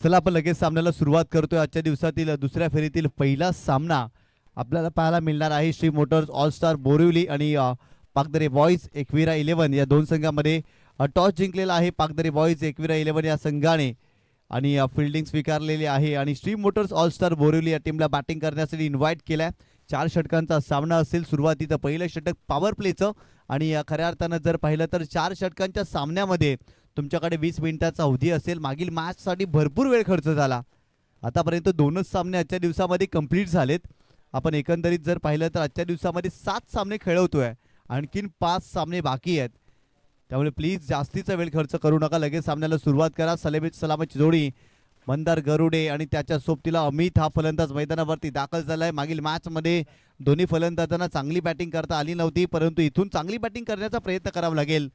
चला आपण लगेच सामन्याला सुरुवात करतोय। आजच्या दिवसातील दुसऱ्या फेरीतील पहिला सामना आपल्याला पाहायला मिळणार आहे Shri Motors all star Borivali आणि पाकदरे बॉयज एकविरा 11 या दोन संघांमध्ये टॉस जिंकलेला आहे पाकदरे बॉयज एकविरा 11 या संघाने आणि फिल्डिंग स्वीकारलेली आहे आणि Shri Motors all star Borivali या टीमला बॅटिंग करण्यासाठी इन्व्हाइट केलाय। 4 षटकांचा सामना असेल। सुरुवातीचं पहिलं षटक पॉवर प्लेचं आणि खऱ्या अर्थानं जर पाहिलं तर 4 षटकांच्या सामन्यामध्ये तुमच्याकडे 20 मिनिटाचा अवधी असेल। मागील मॅचसाठी भरपूर वेळ खर्च झाला। आतापर्यंत 2च सामने आजच्या दिवसामध्ये कंप्लीट झालेत। आपण एकंदरीत जर पाहिलं तर आजच्या दिवसामध्ये 7 सामने खेळवतोय, आणखीन 5 सामने बाकी आहेत। त्यामुळे प्लीज जास्तीचा वेळ खर्च करू नका, लगेच सामन्याला सुरुवात करा। सलामीची जोडी मंदार गरुडे आणि त्याच्या सोबतीला अमित हा फलंदाज मैदानावरती दाखल झालाय। मागील मॅचमध्ये दोन्ही फलंदाजांना चांगली बॅटिंग करता आली नव्हती, परंतु इथून चांगली बॅटिंग करण्याचा प्रयत्न करावा लागेल।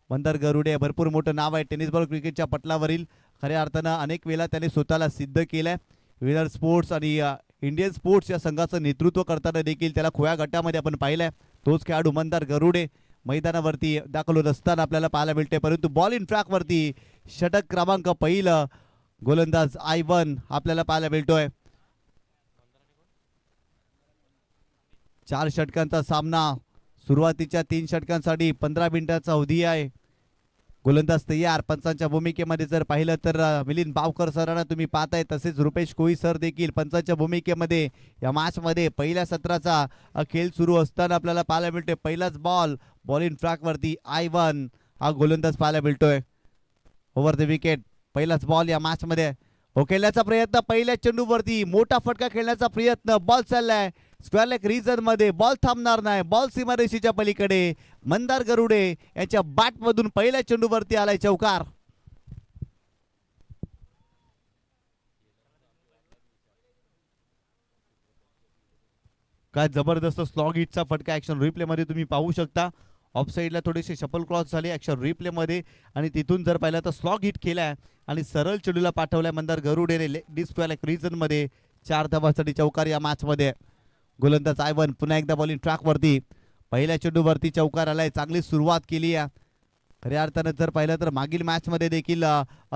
मंदार गरुडे भरपूर मोठं नाव आहे टेनिस बॉल क्रिकेटच्या पटलावरील। खऱ्या अर्थानं अनेक वेळा त्याने स्वतःला सिद्ध केलंय। विनर स्पोर्ट्स आणि इंडियन स्पोर्ट्स या संघाचं नेतृत्व करताना देखील त्याला खुल्या गटामध्ये आपण पाहिलंय। तोच खेळाडू मंदार गरुडे मैदानावरती दाखल होत असताना आपल्याला पाहायला मिळते, परंतु बॉल इन ट्रॅक वरती षटक क्रमांक पहिलं गोलंदाज I1 आपल्याला पाहायला मिळतोय। 4 षटकांचा सामना, सुरुवातीच्या 3 षटकांसाठी 15 मिनिटाचा अवधी आहे। गोलंदाज तयार। पंचांच्या भूमिकेमध्ये जर पाहिलं तर मिलिंद बावकर सरांना तुम्ही पाहताय, तसेच रुपेश कोळी सर देखील पंचांच्या भूमिकेमध्ये या मॅचमध्ये पहिल्या सत्राचा खेळ सुरू असताना आपल्याला पाहायला मिळतोय। पहिलाच बॉल इन ट्रॅक वरती I1 हा गोलंदाज पाहायला मिळतोय। ओव्हर द विकेट पहिलाच बॉल या मॅच मध्ये खेळण्याचा प्रयत्न, पहिल्या चेंडूवरती मोठा फटका खेळण्याचा प्रयत्न, बॉल चाललाय स्क्वेअर लेग रीजन मध्ये, बॉल थांबणार नाही, बॉल सीमारेषेच्या पलीकडे। मंदार गरुडे यांच्या बॅट मधून पहिल्या चेंडूवरती आलाय चौकार। काय जबरदस्त स्लॉग हिटचा फटका ऍक्शन रिप्ले मध्ये तुम्ही पाहू शकता। ऑफ साइडला थोडेसे शफल क्रॉस झाले ऍक्शन रिप्ले मध्ये आणि तिथून जर पाहिलं तर स्लॉग हिट केलाय आणि सरळ चेंडूला पाठवलाय मंदार गरुडेने स्क्वेअर लेग रीजन मध्ये। 4 धावांसाठी चौकार या मॅच मध्ये। गोलंदाज I1 पुन्हा एकदा बॉलिंग ट्रॅक वरती, पहिल्या चेंडूवरती चौकार आलाय। चांगली सुरुवात केली आहे। खऱ्या अर्थानं जर पाहिलं तर मागील मॅच मध्ये देखील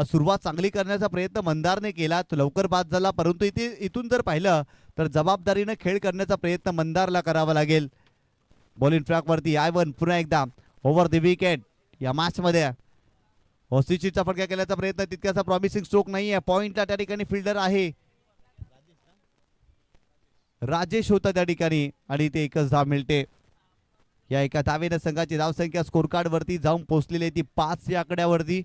सुरुवात चांगली करण्याचा प्रयत्न मंदारने केला, तो लवकर बाद झाला, परंतु इथून जर पाहिलं तर जबाबदारीने खेळ करण्याचा प्रयत्न मंदारला करावा लागेल। बॉलिंग ट्रॅक वरती I1 पुन्हा एकदा ओव्हर द विकेट या मॅच मध्ये ऑस्ट्रिचचा फटका केल्याचा प्रयत्न, तितक्याचा प्रॉमिसिंग स्ट्रोक नाहीये। पॉइंटला त्या ठिकाणी फिल्डर आहे राजेश होता त्या ठिकाणी आणि ते एकच धाव मिळते। या एका धावेने संघाची धावसंख्या स्कोर कार्ड वरती जाऊन पोहोचलेली आहे ती 5 या आकड्यावरती।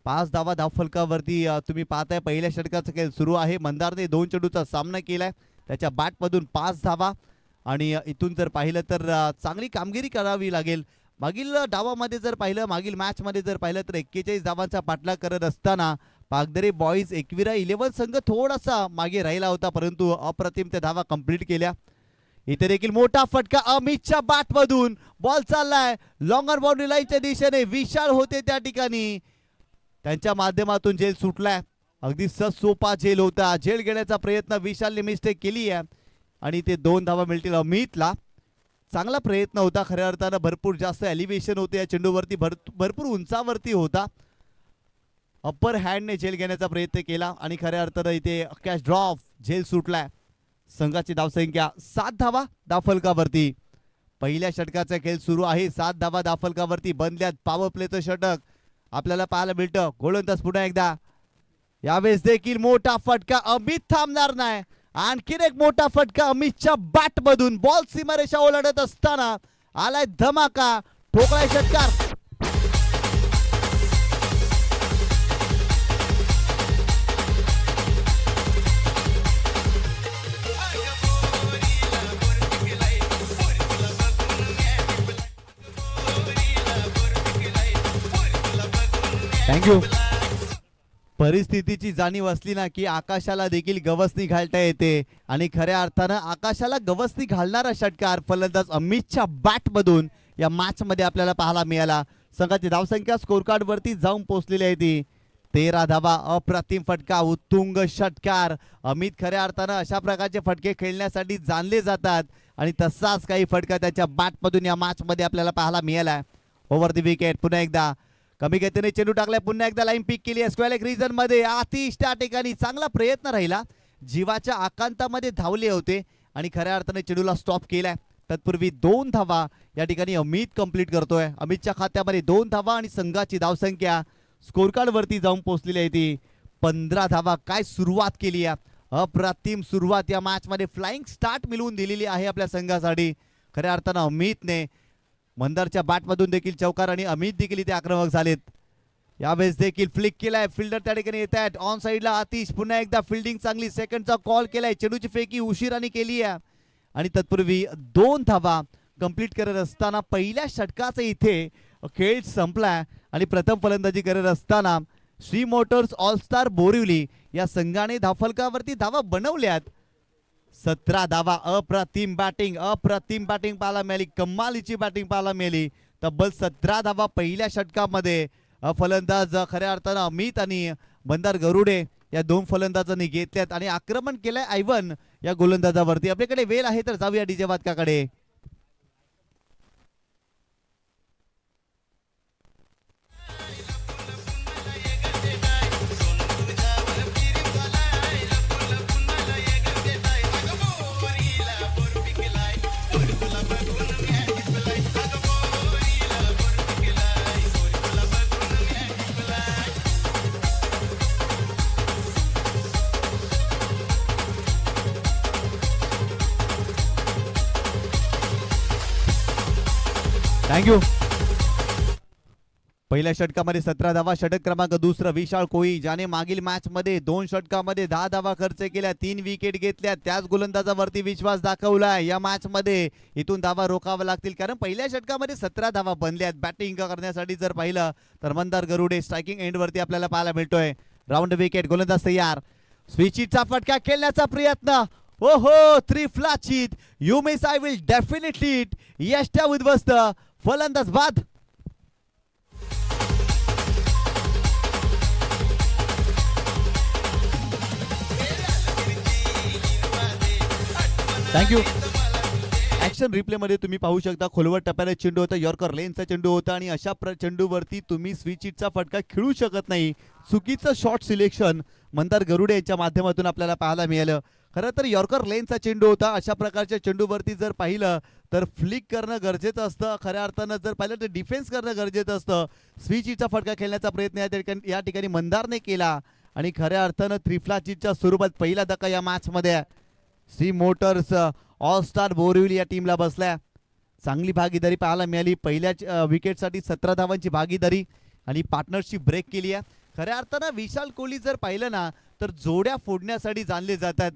5 धावा धावफलकावरती तुम्ही पाहताय। पहिल्या षटकाचा खेळ सुरू आहे। मंदारने 2 चेंडूचा सामना केलाय, त्याच्या बॅट मधून 5 धावा आणि इथून जर पाहिलं तर चांगली कामगिरी करावी लागेल। मागील डावामध्ये जर पाहिलं, मागील मॅच मध्ये जर पाहिलं तर 41 धावांचा पाठलाग करत असताना पाकदरे बॉयज एकविरा 11 संघ थोडासा मागे राहिला होता, परंतु अप्रतिम त्या धावा कंप्लीट केल्या। इथे देखील मोठा फटका अमितच्या बॅट मधून, बॉल चाललाय लॉंगर बाउंड्री लाईनच्या दिशेने। विशाल होते त्या ठिकाणी, त्यांच्या माध्यमातून झेल सुटलाय। अगदी सोपा झेल होता, झेल घेण्याचा प्रयत्न विशालने मिस्टेक केली आहे आणि ते 2 धावा मिळतील अमितला। चांगला प्रयत्न होता खऱ्या अर्थानं, भरपूर जास्त एलिव्हेशन होते या चेंडूवरती, भरपूर उंचावरती होता। अप्पर हँडने झेल घेण्याचा प्रयत्न केला आणि खऱ्या अर्थानं इथे कॅच ड्रॉप, झेल सुटलाय। संघाची धावसंख्या 7 धावा धावफलकावरती। पहिल्या षटकाचा खेळ सुरू आहे। 7 धावा धावफलकावरती बनल्यात। पॉवर प्लेचं षटक आपल्याला पाहायला मिळतं। गोलंदाज पुन्हा एकदा, यावेळेस देखील मोठा फटका, अमित थांबणार नाही। आणखीन एक मोठा फटका अमितच्या बॅट मधून, बॉल सीमारेषा ओलांडत असताना आलाय धमाका, ठोकलाय षटकार। थँक्यू। परिस्थितीची जाणीव असली ना की आकाशाला देखील गवसणी घालता येते आणि खऱ्या अर्थानं आकाशाला गवसणी घालणारा षटकार फलंदाज अमितच्या बॅट मधून या मॅच मध्ये आपल्याला पाहायला मिळाला। संघाची धावसंख्या स्कोर कार्ड वरती जाऊन पोहोचलेली आहे ती 13 धावा। अप्रतिम फटका, उत्तुंग षटकार। अमित खऱ्या अर्थानं अशा प्रकारचे फटके खेळण्यासाठी जाणले जातात आणि तसाच काही फटका त्याच्या बॅट मधून या मॅच मध्ये आपल्याला पाहायला मिळाला। ओव्हर द विकेट पुन्हा एकदा कमी गतीने चेंडू टाकलाय, पुन्हा एकदा लाईन पिक केली स्क्वेअर लेग रिजन मध्ये. आतिश त्या ठिकाणी चांगला प्रयत्न राहिला, जीवाच्या आकांतामध्ये धावले होते आणि खऱ्या अर्थाने चेंडूला स्टॉप केलाय. तत्पूर्वी 2 धावा या ठिकाणी अमित कंप्लीट करतोय. अमितच्या खात्यामध्ये 2 धावा आणि संघाची धावसंख्या स्कोर कार्ड वरती जाऊन पोहोचलेली आहे ती 15 धावा. काय सुरुवात केली आहे, अप्रतिम सुरुवात या मॅच मध्ये, फ्लाइंग स्टार्ट मिळवून दिलेली आहे आपल्या संघासाठी. खऱ्या अर्थानं अमितने मंदारच्या बॅटमधून देखील चौकार आणि अमित देखील इथे आक्रमक झालेत. यावेळेस देखील फ्लिक केलाय, फिल्डर त्या ठिकाणी येत आहेत ऑन साइडला. आतिश पुन्हा एकदा फिल्डिंग चांगली, सेकंडचा कॉल केलाय, चेंडूची फेकी उशिराने केली आहे आणि तत्पूर्वी 2 धावा कंप्लीट करत असताना पहिल्या षटकाचा इथे खेळ संपलाय आणि प्रथम फलंदाजी करत असताना श्री मोटर्स ऑलस्टार बोरिवली या संघाने धावफलकावरती धावा बनवल्यात. 17 धावा. अप्रतिम बॅटिंग पाहायला मिळाली, कमालीची बॅटिंग पाहायला मिळाली. तब्बल 17 धावा पहिल्या षटकामध्ये फलंदाज खऱ्या अर्थानं अमित आणि मंदार गरुडे या 2 फलंदाजांनी घेतल्यात आणि आक्रमण केलंय आयवन या गोलंदाजावरती. आपल्याकडे वेळ आहे तर जाऊया डीजे वादकाकडे. थँक्यू. पहिल्या षटकामध्ये 17 धावा, षटक क्रमांक दुसरा विशाल कोळी, ज्याने मागील मॅच मध्ये 2 षटकामध्ये 10 धावा खर्च केल्या, 3 विकेट घेतल्या. त्याच गोलंदाजावरती विश्वास दाखवलाय. या मॅच मध्ये इथून धावा रोखाव्या लागतील, कारण पहिल्या षटकामध्ये 17 धावा बनल्यात. बॅटिंग करण्यासाठी जर पाहिलं तर मंदार गरुडे स्ट्रायकिंग एंड वरती आपल्याला पाहायला मिळतोय. राऊंड विकेट, गोलंदाज तयार. स्विचिटचा फटका खेळण्याचा प्रयत्न, ओहो त्रिफलाचित. You miss I will definitely it. यष्ट्या उद्ध्वस्त, फलंदाज बाद. थँक्यू. ऍक्शन रिप्ले मध्ये तुम्ही पाहू शकता, खोलवर टप्प्याने चेंडू होता, यॉर्कर लेनचा चेंडू होता आणि अशा चेंडूवरती तुम्ही स्विचिटचा फटका खेळू शकत नाही. चुकीचं शॉट सिलेक्शन मंदार गरुडे यांच्या माध्यमातून आपल्याला पाहायला मिळालं. खरं तर यॉर्कर लेनचा चेंडू होता. अशा प्रकारच्या चेंडूवरती जर पाहिलं तर फ्लिक करणं गरजेचं असतं. खऱ्या अर्थानं जर पाहिलं तर डिफेन्स करणं गरजेचं असतं. स्विचिटचा फटका खेळण्याचा प्रयत्न या ठिकाणी मंदारने केला आणि खऱ्या अर्थानं त्रिफलाचितच्या स्वरूपात पहिला धक्का या मॅच मध्ये श्री मोटर्स ऑलस्टार बोरिवली या टीमला बसल्या. चांगली भागीदारी पाहायला मिळाली. पहिल्या विकेटसाठी 17 धावांची भागीदारी आणि पार्टनरशिप ब्रेक केली आहे. खऱ्या अर्थानं विशाल कोहली जर पाहिलं ना तर जोड्या फोडण्यासाठी जाणले जातात.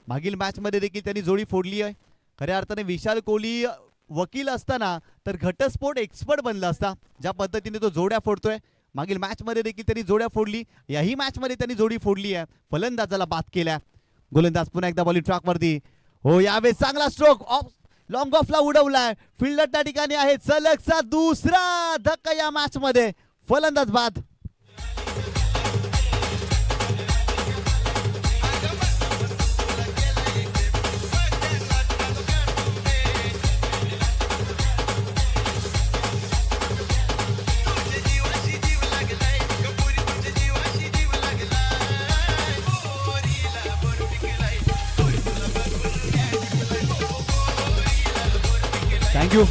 मागील मॅच मध्ये देखील त्यांनी जोडी फोडली आहे. खऱ्या अर्थाने विशाल कोहली वकील असताना तर घटस्फोट एक्सपर्ट बनला असता. ज्या पद्धतीने तो जोड्या फोडतोय, मागील मॅच मध्ये देखील त्यांनी जोड्या फोडली, याही मॅच मध्ये त्यांनी जोडी फोडली आहे. फलंदाजाला बाद केल्या. गोलंदाज पुन्हा एकदा बॉलिंग ट्रॅक वरती. हो, यावेळेस चांगला स्ट्रोक ऑफ लॉंग ऑफला उडवलाय. फिल्डर त्या ठिकाणी आहे. सलगचा दुसरा धक्का या मॅच मध्ये, फलंदाज बाद. थँक्यू.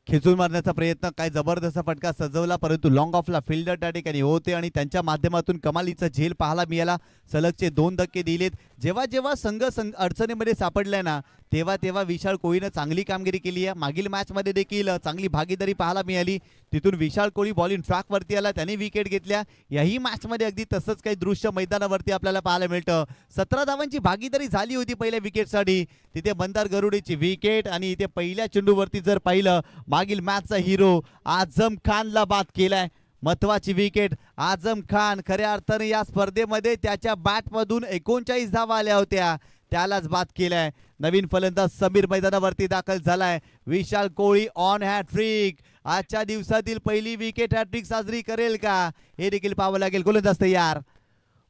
खेचून मारण्याचा प्रयत्न, काय जबरदस्त फटका सजवला, परंतु लॉंग ऑफला फिल्डर त्या ठिकाणी होते आणि त्यांच्या माध्यमातून कमालीचा झेल पाहायला मिळाला. सलगचे 2 धक्के दिलेत. जेव्हा जेव्हा संघ अडचणीमध्ये सापडलाय ना तेव्हा तेव्हा विशाल कोहलीनं चांगली कामगिरी केली आहे. मागील मॅच मध्ये देखील चांगली भागीदारी पाहायला मिळाली. तिथून विशाल कोहली बॉलिंग ट्रॅक वरती आला, त्याने विकेट घेतल्या. याही मॅच मध्ये अगदी तसंच काही दृश्य मैदानावरती आपल्याला पाहायला मिळतं. 17 धावांची भागीदारी झाली होती पहिल्या विकेटसाठी. तिथे मंदार गरुडेची विकेट आणि इथे पहिल्या चेंडूवरती जर पाहिलं मागील मॅचचा हिरो आझम खानला बाद केलाय. महत्वाची विकेट. आझम खान खऱ्या अर्थाने या स्पर्धेमध्ये त्याच्या बॅटमधून 39 धावा आल्या होत्या, त्यालाच बाद केलाय. नवीन फलंदाज समीर मैदानावरती दाखल झालाय. विशाल कोहली ऑन हॅट्रिक. आजच्या दिवसातील पहिली विकेट हॅट्रिक साजरी करेल का हे देखील पाहावं लागेल. गोलंदाज तयार.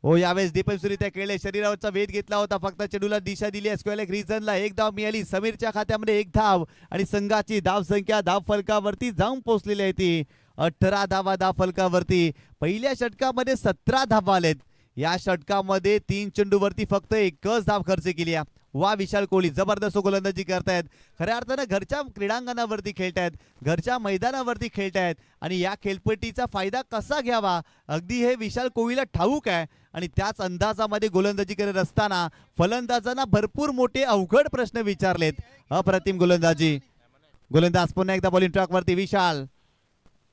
हो, यावेळेस डिफेन्सरित्या खेळले, शरीरावरचा वेध घेतला होता, फक्त चेंडूला दिशा दिली आहे. स्क्वेअर लेग रिजनला 1 धाव मिळाली. समीरच्या खात्यामध्ये 1 धाव आणि संघाची धाव संख्या धाव फलकावरती जाऊन पोहोचलेली आहे ती 18 धावा फलकावरती. पहिल्या षटकामध्ये 17 धावा आलेत. या षटकामध्ये 3 चेंडूवरती फक्त एकच धाव खर्च केली आहे. वा विशाल कोहली जबरदस्त गोलंदाजी करतायत. खऱ्या अर्थानं घरच्या क्रीडांगणावरती खेळतायत, घरच्या मैदानावरती खेळतायत आणि या खेळपट्टीचा फायदा कसा घ्यावा अगदी हे विशाल कोहलीला ठाऊक आहे. आणि त्याच अंदाजामध्ये गोलंदाजी करत असताना फलंदाजांना भरपूर मोठे अवघड प्रश्न विचारलेत. अप्रतिम गोलंदाजी. गोलंदाज पुन्हा एकदा बॉलिंग ट्रॅकवरती विशाल.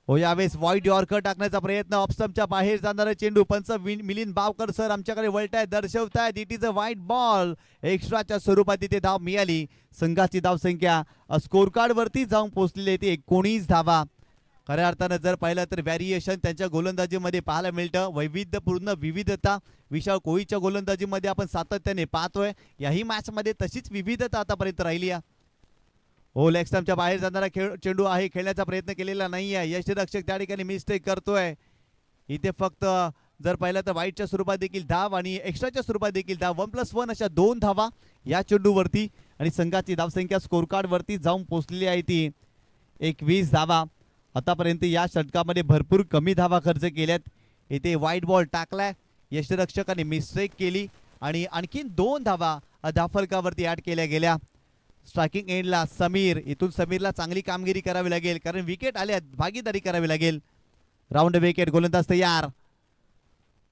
हो यावेळेस वाईड यॉर्कर टाकण्याचा प्रयत्न, ऑफस्टंपच्या बाहेर जाणारा चेंडू. पंच मिलिंद बावकर सर आमच्याकडे वळतायत, दर्शवतायत it is a wide ball. एक्स्ट्राच्या स्वरूपात तिथे धाव मिळाली. संघाची धावसंख्या स्कोर कार्ड वरती जाऊन पोहोचलेली ती 19 धावा. खऱ्या अर्थानं जर पाहिलं तर व्हॅरिएशन त्यांच्या गोलंदाजीमध्ये पाहायला मिळतं. वैविध्यपूर्ण विविधता विशाल कोहलीच्या गोलंदाजीमध्ये आपण सातत्याने पाहतोय. याही मॅचमध्ये तशीच विविधता आतापर्यंत राहिली आहे. हो लेग स्टंपच्या बाहेर जाणारा चेंडू आहे, खेळण्याचा प्रयत्न केलेला नाही आहे. यष्टिरक्षक त्या ठिकाणी मिस्टेक करतोय. इथे फक्त जर पाहिलं तर वाईटच्या स्वरूपात देखील धाव आणि एक्स्ट्राच्या स्वरूपात देखील धाव. 1+1 अशा 2 धावा या चेंडूवरती आणि संघाची धावसंख्या स्कोर कार्ड वरती जाऊन पोहोचलेली आहे ती 21 धावा. आतापर्यंत या षटकामध्ये भरपूर कमी धावा खर्च केल्यात. इथे वाईट बॉल टाकलाय, यष्टिरक्षकाने मिस्टेक केली आणि आणखीन 2 धावा धावफलकावरती ऍड केल्या गेल्या. स्ट्रायकिंग एंडला समीर. इथून समीरला चांगली कामगिरी करावी लागेल कारण विकेट आल्या, भागीदारी करावी लागेल. राऊंड विकेट, गोलंदाज तयार.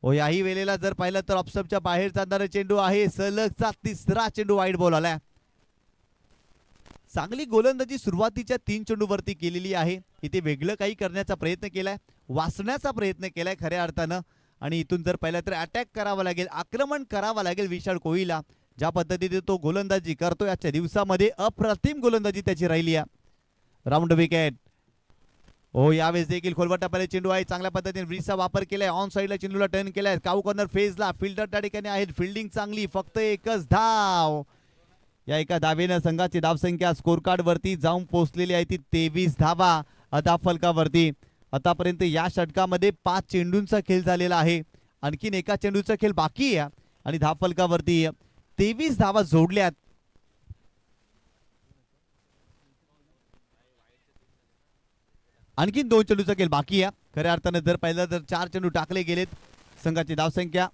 हो याही वेळेला जर पाहिलं तर ऑफस्टंपच्या बाहेर जाणारा चेंडू आहे. सलगचा 3रा चेंडू वाईड बॉल आलाय. चांगली गोलंदाजी सुरुवातीच्या 3 चेंडूवरती केलेली आहे. इथे वेगळं काही करण्याचा प्रयत्न केलाय, वाचण्याचा प्रयत्न केलाय खऱ्या अर्थानं. आणि इथून जर पाहिलं तर अटॅक करावा लागेल, आक्रमण करावं लागेल विशाल कोहलीला. ज्या पद्धतीने तो गोलंदाजी करतोय आजच्या दिवसामध्ये अप्रतिम गोलंदाजी त्याची राहिली आहे. Round wicket. हो यावेळेस देखील खोलवर टाकलेला चेंडू आहे. चांगल्या पद्धतीने ब्रिजचा वापर केलाय, ऑन साईडला चेंडूला टर्न केलाय. काऊ कॉर्नर फेजला फिल्डर त्या ठिकाणी आहेत. फिल्डिंग चांगली, फक्त एकच धाव. या एका धावेनं संघाची धावसंख्या स्कोर कार्ड वरती जाऊन पोहोचलेली आहे ती 23 धावा धावफलकावरती. आतापर्यंत या षटकामध्ये 5 चेंडूंचा खेळ झालेला आहे. आणखीन एका चेंडूचा खेळ बाकी आहे आणि धावफलकावरती 23 धावा जोडल्यात. आणखीन 2 चेंडूचा खेळ बाकी आहे. खऱ्या अर्थानं जर पाहिलं तर 4 चेंडू टाकले गेलेत. संघाची धावसंख्या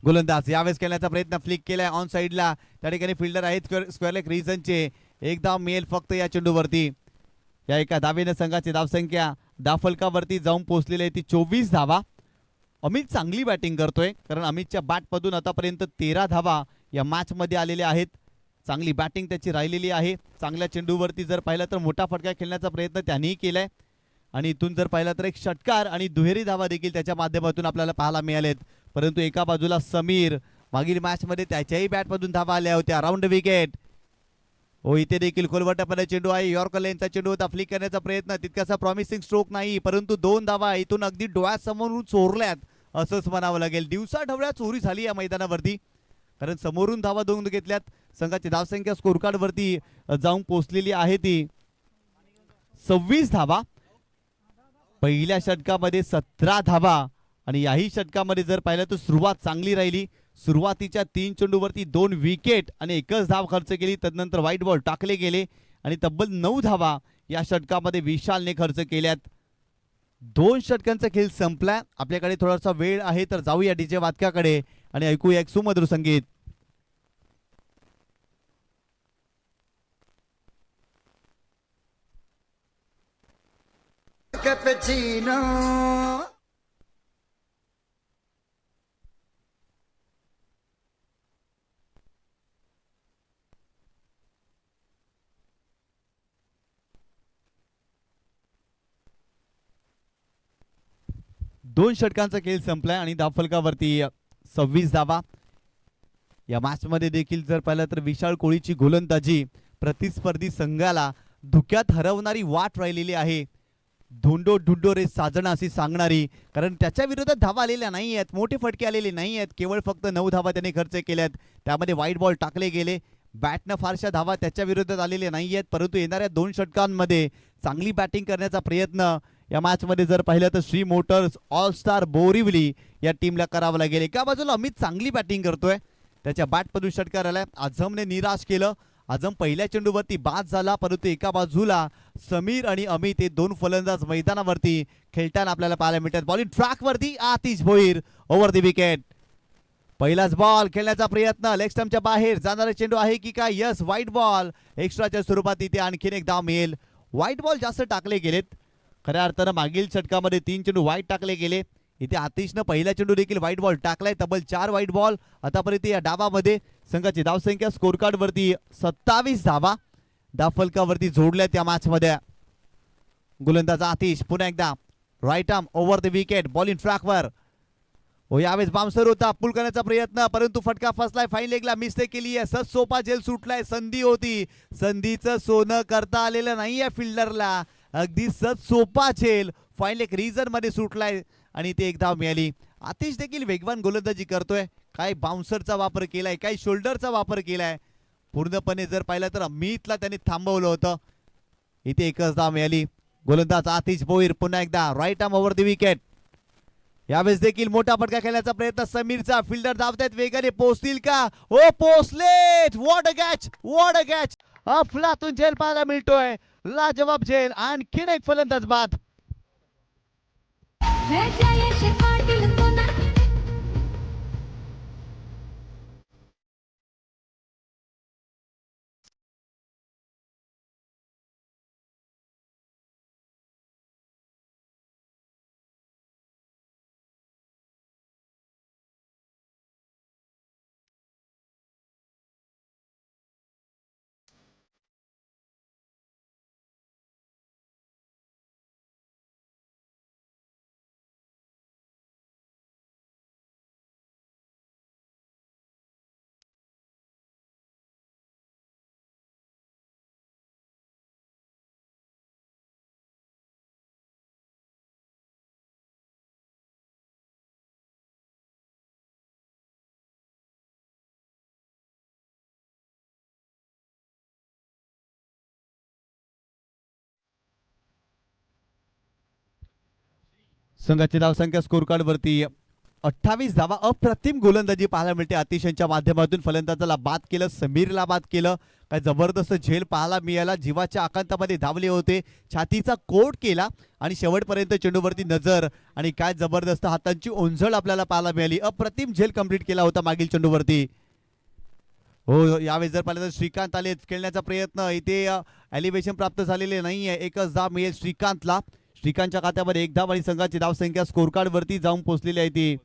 गोलंदाज यावेळेस केल्याचा प्रयत्न, फ्लिक केलाय ऑन साईडला. त्या ठिकाणी फिल्डर आहेत स्क्वेअर लेग रिजनचे. एक धाव मिळेल फक्त या चेंडूवरती. या एका धावेनं संघाची धावसंख्या धावफलकावरती जाऊन पोहोचलेली आहे ती 24 धावा. अमित चांगली बॅटिंग करतोय कारण अमितच्या बॅटमधून आतापर्यंत 13 धावा या मॅच मध्ये आलेल्या आहेत. चांगली बॅटिंग त्याची राहिलेली आहे. चांगल्या चेंडूवरती जर पाहिलं तर मोठा फटका खेळण्याचा प्रयत्न त्यांनीही केलाय आणि इथून जर पाहिलं तर एक षटकार आणि दुहेरी धावा देखील त्याच्या माध्यमातून आपल्याला पाहायला मिळालेत. परंतु एका बाजूला समीर, मागील मॅच मध्ये त्याच्याही बॅटमधून धावा आल्या होत्या. Round wicket. हो इथे देखील खोलवटापणे चेंडू आहे. यॉर्कर लेनचा चेंडू होता, फ्लिक करण्याचा प्रयत्न, तितकासा प्रॉमिसिंग स्ट्रोक नाही परंतु 2 धावा इथून अगदी डोळ्यासमोरून चोरल्यात असंच म्हणावं लागेल. दिवसा ढवळ्या चोरी झाली या मैदानावरती कारण समोरून धावा 2 घेतल्यात. संघाची धावसंख्या स्कोर कार्ड वरती जाऊन पोहोचलेली आहे ती 26 धावा. पहिल्या षटकामध्ये 17 धावा आणि याही षटकामध्ये जर पाहिलं तर सुरुवात चांगली राहिली. सुरुवातीच्या 3 चेंडूवरती 2 विकेट आणि एकच धाव खर्च केली. तदनंतर व्हाईट बॉल टाकले गेले आणि तब्बल 9 धावा या षटकामध्ये विशालने खर्च केल्यात. 2 षटकांचा खेळ संपला. आपल्याकडे थोडासा वेळ आहे तर जाऊया डीजे वादकाकडे आणि ऐकूया एक सुमधुर संगीत. Cappuccino. दोन षटकांचा खेळ संपलाय आणि धावफलकावरती 26 धावा. या मॅच मध्ये देखील जर पाहिलं तर विशाल कोहलीची गोलंदाजी प्रतिस्पर्धी संघाला धुक्यात हरवणारी वाट राहिलेली आहे. धुंडो ढुंडो रे साजना अशी सांगणारी, कारण त्याच्या विरोधात धावा आलेल्या नाही आहेत, मोठे फटके आलेले नाही आहेत. केवळ फक्त 9 धावा त्याने खर्च केल्यात. त्यामध्ये व्हाईट बॉल टाकले गेले. बॅटनं फारशा धावा त्याच्या विरोधात आलेल्या नाही आहेत. परंतु येणाऱ्या 2 षटकांमध्ये चांगली बॅटिंग करण्याचा प्रयत्न या मॅच मध्ये जर पाहिलं तर Shri Motors all star Borivali या टीमला करावं लागेल. एका बाजूला अमित चांगली बॅटिंग करतोय त्याच्या बॅटमधून षटकार आलाय. आझमने निराश केलं. आझम पहिल्या चेंडूवरती बाद झाला, परंतु एका बाजूला समीर आणि अमित हे दोन फलंदाज मैदानावरती खेळताना आपल्याला पाहायला मिळतात. बॉलिंग ट्रॅकवरती Atish Bhoir over the wicket. पहिलाच बॉल खेळण्याचा प्रयत्न, लेग स्टंपच्या बाहेर जाणारा चेंडू आहे की काय? Yes, white ball. एक्स्ट्राच्या स्वरूपात इथे आणखीन एक धाव मिळेल. व्हाईट बॉल जास्त टाकले गेलेत. खऱ्या अर्थानं मागील षटकामध्ये 3 चेंडू व्हाईट टाकले गेले. इथे आतिशनं पहिला चेंडू देखील व्हाईट बॉल टाकलाय. तब्बल 4 व्हाईट बॉल आतापर्यंत या डावामध्ये. संघाची धावसंख्या स्कोर कार्ड वरती 27 धावा धावफलकावरती जोडल्या त्या मॅच मध्ये. गोलंदाज आतिश पुन्हा एकदा right arm over the wicket. Bowling ट्रॅकवर. यावेळेस बाउन्सर होता, पुल करण्याचा प्रयत्न, परंतु फटका फसलाय. फाईन लेगला मिस्टेक केली आहे. सच सोपा झेल सुटलाय. संधी होती, संधीचं सोनं करता आलेलं नाहीये फिल्डरला. अगदी सच सोपा झेल फाईन लेग रिजन मध्ये सुटलाय आणि ते एक धाव मिळाली. आतिश देखील वेगवान गोलंदाजी करतोय. काही बाउन्सरचा वापर केलाय, काही शोल्डरचा वापर केलाय. पूर्णपणे जर पाहिलं तर अमितला त्याने थांबवलं होतं. इथे एकच धाव मिळाली. गोलंदाज आतिश भोईर पुन्हा एकदा right arm over the wicket. यावेळेस देखील मोठा फटका खेळण्याचा प्रयत्न समीरचा. फिल्डर धावतायत, वेगाने पोहोचतील का? हो, पोहोचलेत. What a catch, what a catch. अफलातून झेल पाहायला मिळतोय. लाजवाब झेल. आणखीन एक फलंदाज बाद. संघाची धावसंख्या स्कोर कार्ड वरती 28 धावा. अप्रतिम गोलंदाजी पाहायला मिळते आतिशच्या माध्यमातून. फलंदाजाला बाद केलं, समीरला बाद केलं. काय जबरदस्त झेल पाहायला मिळाला. जीवाच्या आकांतामध्ये धावले होते, छातीचा कोट केला आणि शेवटपर्यंत चेंडूवरती नजर आणि काय जबरदस्त हातांची ओंझळ आपल्याला पाहायला मिळाली. अप्रतिम झेल कंप्लीट केला होता मागील चेंडूवरती. हो, यावेळेस जर पाहिलं तर श्रीकांत आले खेळण्याचा प्रयत्न. इथे एलिव्हेशन प्राप्त झालेले नाहीये. एकच धाव मिळेल श्रीकांतला. श्रीकांतच्या खात्यामध्ये एक धाव आणि संघाची धावसंख्या स्कोर कार्ड वरती जाऊन पोहोचलेली आहे ती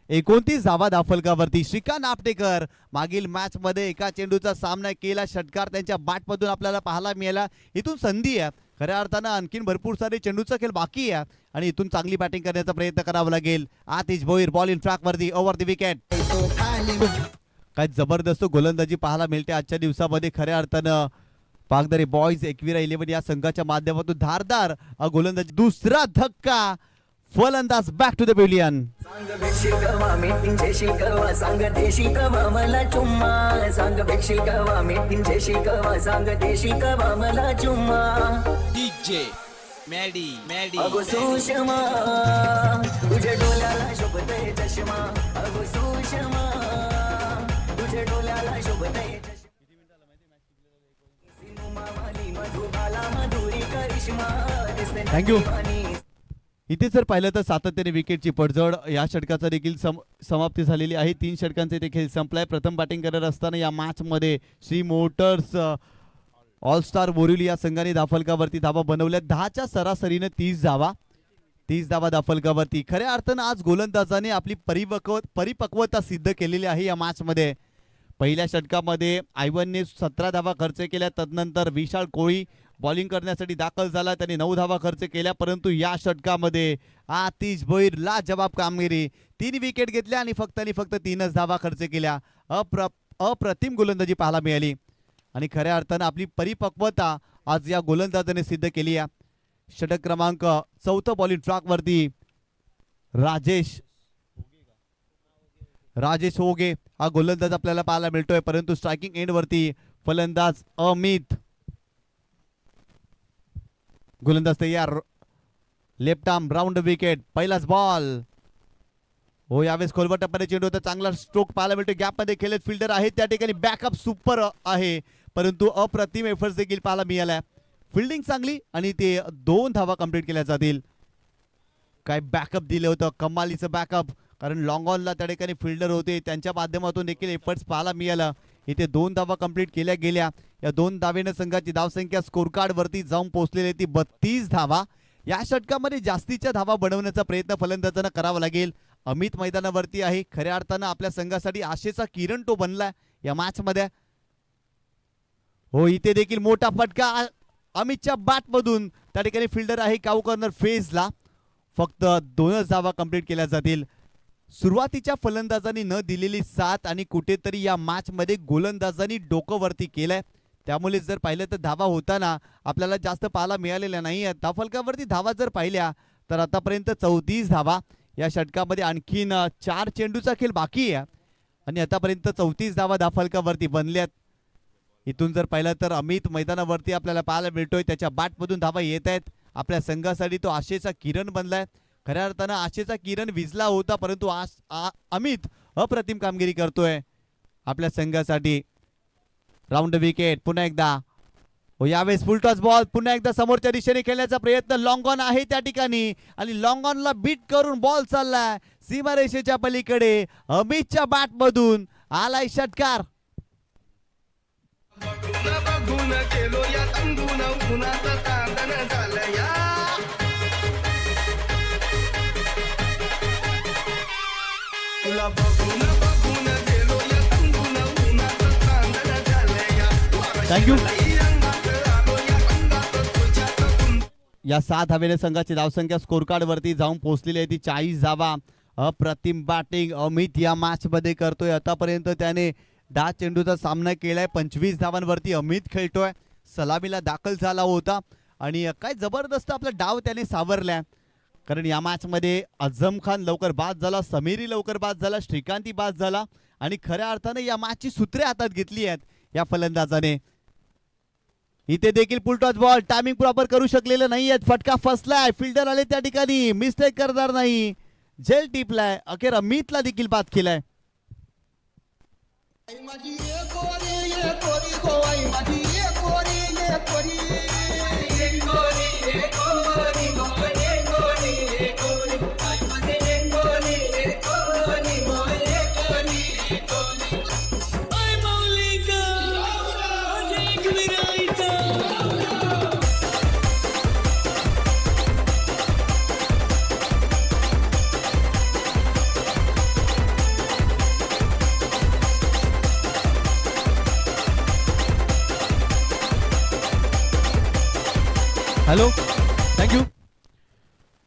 29 धावा धावफलकावरती. श्रीकांत आपटेकर मागील मॅच मध्ये एका चेंडूचा सामना केला. षटकार त्यांच्या बॅटमधून आपल्याला पाहायला मिळाला. इथून संधी आहे. खऱ्या अर्थानं आणखीन भरपूर सारे चेंडूचा खेळ बाकी आहे आणि इथून चांगली बॅटिंग करण्याचा प्रयत्न करावा लागेल. आतिश भोईर बॉलिंग ट्रॅक वरती ओव्हर द विकेट. काय जबरदस्त गोलंदाजी पाहायला मिळते आजच्या दिवसामध्ये. खऱ्या अर्थानं पागदरे बॉयज एकविरा 11 या संघाच्या माध्यमातून धारदार गोलंदाजी. दुसरा धक्का. फलंदाज बॅक टू द पॅव्हिलियन. सांग भेटशील कवा मीटिंग जेशील कवा सांग देशील कवा मला चुम्मा. सांग भेटशील कवा मीटिंग जेशील कवा सांग देशील कवा मला चुम्मा. डीजे मॅडी मॅडी अगो सुषमा तुझ्या डोल्याला शोभतय चष्मा. अगो सुषमा तुझ्या डोल्याला शोभतय चष्मा. मधुबाला मधुरी करिश्मा. थँक्यू. इथे जर पाहिलं तर सातत्याने विकेटची पडझड. या षटकाचा देखील समाप्ती झालेली आहे. 3 षटकांचे ते खेळ संपलाय. प्रथम बॅटिंग करत असताना या मॅच मध्ये श्री मोटर्स ऑलस्टार बोरिवली या संघाने धावफलकावरती धावा बनवल्या. 10च्या सरासरीने 30 धावा धावफलकावरती. खऱ्या अर्थानं आज गोलंदाजाने आपली परिपक्वता सिद्ध केलेली आहे या मॅच मध्ये. पहिल्या षटकामध्ये आयवनने 17 धावा खर्च केल्या. तदनंतर विशाल कोळी बॉलिंग करण्यासाठी दाखल झाला. त्याने 9 धावा खर्च केल्या. परंतु या षटकामध्ये आतिश भोईर लाजवाब कामगिरी. 3 विकेट घेतल्या आणि फक्त 3च धावा खर्च केल्या. अप्रतिम गोलंदाजी पाहायला मिळाली आणि खऱ्या अर्थानं आपली परिपक्वता आज या गोलंदाजाने सिद्ध केली आहे. षटक क्रमांक 4 बॉलिंग ट्रॅक वरती राजेश होगे हा गोलंदाज आपल्याला पाहायला मिळतोय. परंतु स्ट्रायकिंग एंड वरती फलंदाज अमित. गोलंदाज तयार. Left arm round wicket. पहिलाच बॉल. हो, यावेळेस खोलवर टप्प्याने चेंडू होता, चांगला स्ट्रोक पाहायला मिळतो, गॅपमध्ये खेळत फिल्डर आहे त्या ठिकाणी, बॅकअप सुपर आहे, परंतु अप्रतिम एफर्ट्स देखील पाहायला मिळाल्या. फिल्डिंग चांगली आणि ते 2 धावा कंप्लीट केल्या जातील. काय बॅकअप दिलं होतं, कमालीचं बॅकअप, कारण लॉंग ऑनला त्या ठिकाणी फिल्डर होते, त्यांच्या माध्यमातून देखील एफर्ट्स पाहायला मिळालं. इथे 2 धावा कंप्लीट केल्या गेल्या. या 2 धावेने संघाची धावसंख्या स्कोर कार्ड वरती जाऊन पोहोचलेली ती 32 धावा. या षटकामध्ये जास्तीच्या धावा बनवण्याचा प्रयत्न फलंदाजांना करावा लागेल. अमित मैदानावरती आहे, खऱ्या अर्थानं आपल्या संघासाठी आशेचा किरण तो बनलाय या मॅच मध्ये. हो, इथे देखील मोठा फटका अमितच्या बॅट मधून, त्या ठिकाणी फिल्डर आहे काऊ कॉर्नर फेजला. फक्त 2च धावा कंप्लीट केल्या जातील. सुरुवातीच्या फलंदाजांनी न दिलेली साथ आणि कुठेतरी या मॅच मध्ये गोलंदाजांनी डोकं वरती केलंय, त्यामुळे जर पाहिलं तर धावा होताना आपल्याला जास्त पाहायला मिळालेल्या नाही आहेत. धावफलकावरती धावा जर पाहिल्या तर आतापर्यंत 34 धावा. या षटकामध्ये आणखीन 4 चेंडूचा खेळ बाकी आहे आणि आतापर्यंत 34 धावा धावफलकावरती बनल्यात. इथून जर पाहिलं तर अमित मैदानावरती आपल्याला पाहायला मिळतोय, त्याच्या बॅटमधून धावा येत आहेत. आपल्या संघासाठी तो आशेचा किरण बनलाय. खऱ्या अर्थानं आशेचा किरण विजला होता, परंतु अमित अप्रतिम कामगिरी करतोय आपल्या संघासाठी. राऊंड विकेट पुन्हा एकदा. हो, यावेळेस फुल टॉस बॉल पुन्हा एकदा समोरच्या दिशेने खेळण्याचा प्रयत्न, लॉंग ऑन आहे त्या ठिकाणी आणि लॉंग ऑनला बीट करून बॉल चाललाय सीमारेषेच्या पलीकडे. अमितच्या बॅट मधून आलाय षटकार. बघून केलो या तंगून उन्हाचं तांदण झालं या. तुला बघून गेलो या तंगून उन्हाचं तांदण झालं या. थँक्यू. अंगात आलो या अंगात तुझ्या या 7 धावेने संघाची धावसंख्या स्कोर कार्ड वरती जाऊन पोहोचलेली आहे ती 40 धावा. अप्रतिम बॅटिंग अमित या मॅच मध्ये करतोय. आतापर्यंत त्याने 10 चेंडूचा सामना केलाय, 25 धावांवरती अमित खेळतोय. सलामीला दाखल झाला होता आणि काय जबरदस्त आपला डाव त्याने सावरलाय, कारण या मॅच मध्ये आझम खान लवकर बाद झाला, समीरी लवकर बाद झाला, श्रीकांती बाद झाला आणि खऱ्या अर्थाने या मॅचची सूत्रे हातात घेतली आहेत या फलंदाजाने. इथे देखील पुलटॉस बॉल, टायमिंग प्रॉपर करू शकलेलं नाहीये, फटका फसलाय, फिल्डर आले त्या ठिकाणी, मिस्टेक करणार नाही, जेल टिपलाय, अखेर अमितला देखील बाद केलाय. माझी ये कोरी गो आई माझी ये कोरी ये कोरी ये कोरी ये कोरी गो ये कोरी ये कोरी आई माझी ये कोरी ये कोरी गो ये कोरी ये कोरी आई मौलिका एक विरायचा. Hello, thank you.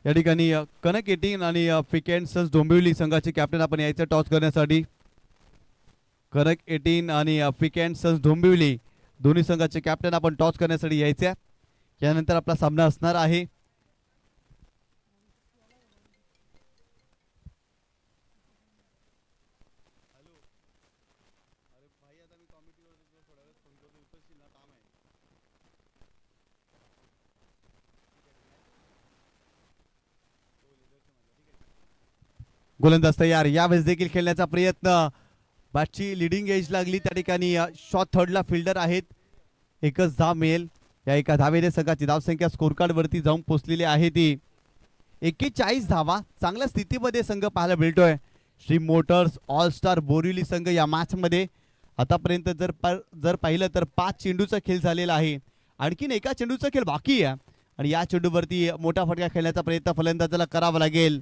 या ठिकाणी कनक 18 आणि पिकेंट सन्स डोंबिवली संघाचे कॅप्टन आपण यायचं टॉस करण्यासाठी. कनक 18 आणि पिकेंट सन्स डोंबिवली दोन्ही संघाचे कॅप्टन आपण टॉस करण्यासाठी यायचे. यानंतर आपला सामना असणार आहे. गोलंदाज तयार. यावेळेस देखील खेळण्याचा प्रयत्न, बॅटची लिडिंग एज लागली त्या ठिकाणी. शॉट थर्डला फिल्डर आहेत, एकच धाव मिळेल. या एका धावेने संघाची धावसंख्या स्कोर कार्ड वरती जाऊन पोहोचलेली आहे ती 41 धावा. चांगल्या स्थितीमध्ये संघ पाहायला मिळतोय. Shri Motors all star Borivali संघ या मॅच मध्ये आतापर्यंत जर पाहिलं तर 5 चेंडूचा खेळ झालेला आहे, आणखीन एका चेंडूचा खेळ बाकी आहे आणि या चेंडूवरती मोठा फटका खेळण्याचा प्रयत्न फलंदाजाला करावा लागेल.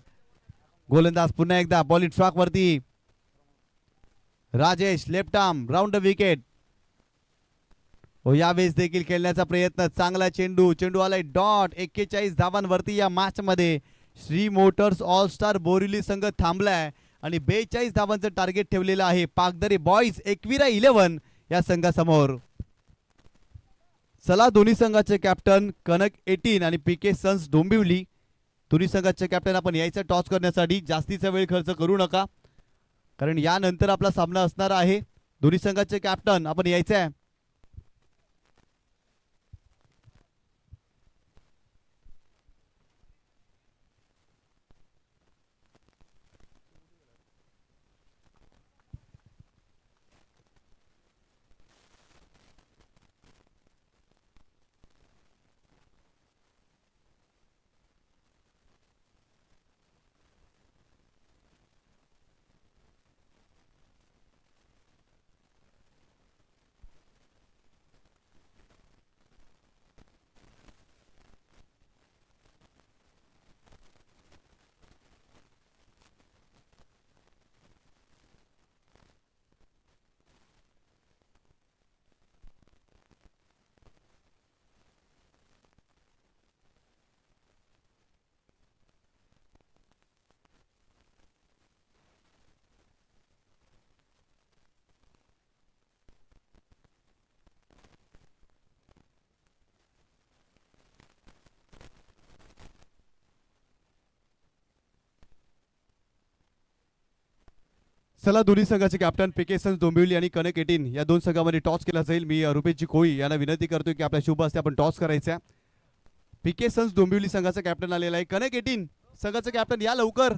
गोलंदाज पुन्हा एकदा बॉलिंग ट्रॅक वरती. Rajesh left arm, round wicket. हो, यावेळेस देखील खेळण्याचा प्रयत्न, चांगला चेंडू, चेंडू आलाय डॉट. 41 धावांवरती या मॅच मध्ये Shri Motors all star Borivali संघ थांबलाय आणि 42 धावांचं टार्गेट ठेवलेलं आहे. पागदरी बॉईज एकविरा 11 या संघासमोर. चला, दोन्ही संघाचे कॅप्टन कनक 18 आणि पीके सन्स डोंबिवली दोन्ही संघाचे कॅप्टन आपण यायचं टॉस करण्यासाठी. जास्तीचा वेळ खर्च करू नका, कारण यानंतर आपला सामना असणार आहे. दोन्ही संघाचे कॅप्टन आपण यायचं आहे. चला दोन्ही संघाचे कॅप्टन पीके सन्स डोंबिवली आणि कनक 18 या दोन संघामध्ये टॉस केला जाईल. मी रुपेशजी कोळी यांना विनंती करतोय की आपल्या शुभ हस्ते आपण टॉस करायचा. पीके सन्स डोंबिवली संघाचा कॅप्टन आलेला आहे. कनक 18 संघाचं कॅप्टन या लवकर.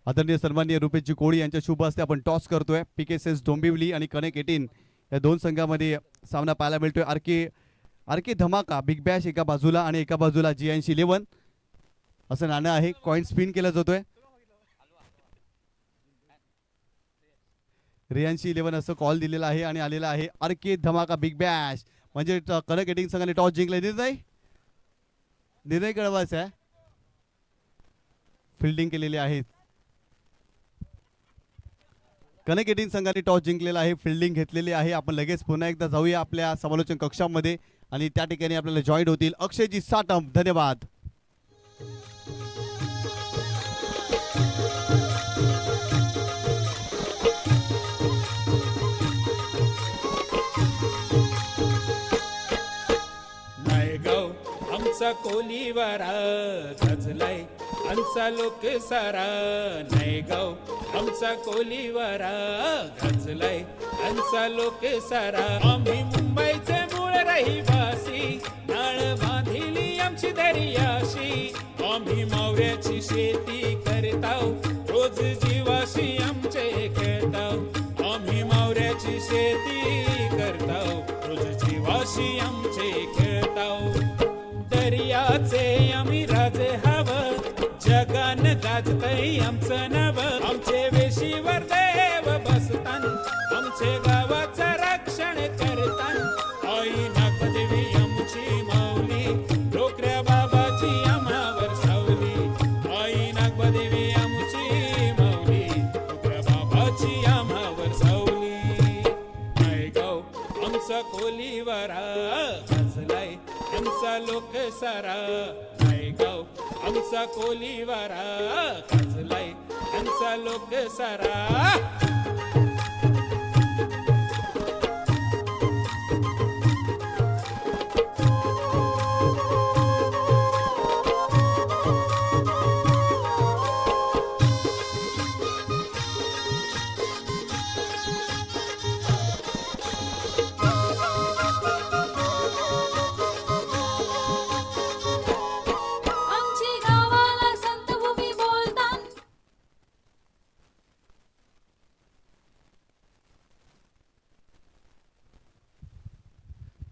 आदरणीय सन्माननीय रुपेशजी कोळी यांच्या शुभ हस्ते आपण टॉस करतोय. पीके सन्स डोंबिवली आणि कनक 18 या दोन संघामध्ये सामना पाहायला मिळतोय. आरके धमाका बिग बॅश एका बाजूला आणि एका बाजूला GNC11 असं नाणं आहे. कॉइन स्पिन केला जातोय. रियांशी 11 असं कॉल दिलेला आहे आणि आलेला आहे आरके धमाका बिग बॅश. म्हणजे कनक 18 संघाने टॉस जिंकले. निर्णय कळवायचा आहे. फिल्डिंग केलेली आहे. कनक 18 संघाने टॉस जिंकलेला आहे. फिल्डिंग घेतलेली आहे. आपण लगेच पुन्हा एकदा जाऊया आपल्या समालोचन कक्षामध्ये आणि त्या ठिकाणी आपल्याला जॉईन होतील अक्षयजी साटम. धन्यवाद. नायगाव आमचा कोलीवारा गजलाय आमचा लोक सारा. नायगाव आमचा कोलीवारा गजलाय आमचा लोक सारा. आम्ही मुंबईचे मूळ रहिवासी नाळ बांधिली आमची दर्याशी. आम्ही मावऱ्याची शेती करताव रोज जीवाशी आमचे खेळताव. आम्ही मावऱ्याची शेती करताव रोज जीवाशी आमचे खेळताव. दर्याचे आम्ही राजे हवं जगान गाजतय आमचं नाव. आमचे वेशीवर देव बसतान आमचे गावाचं रक्षण करतान. आई नागदेवी आमची माऊली डोकऱ्या बाबाची आम्हावर सावली. आई नागदेवी आमची माऊली डोकऱ्या बाबाची आम्हावर सावली. नायगाव आमचा कोलीवारा गजलाय आमचा लोक सारा. नायगाव आमचा कोलीवारा गजलाय आमचा लोक सारा. आमची गावाला संतभूमी बोलतात.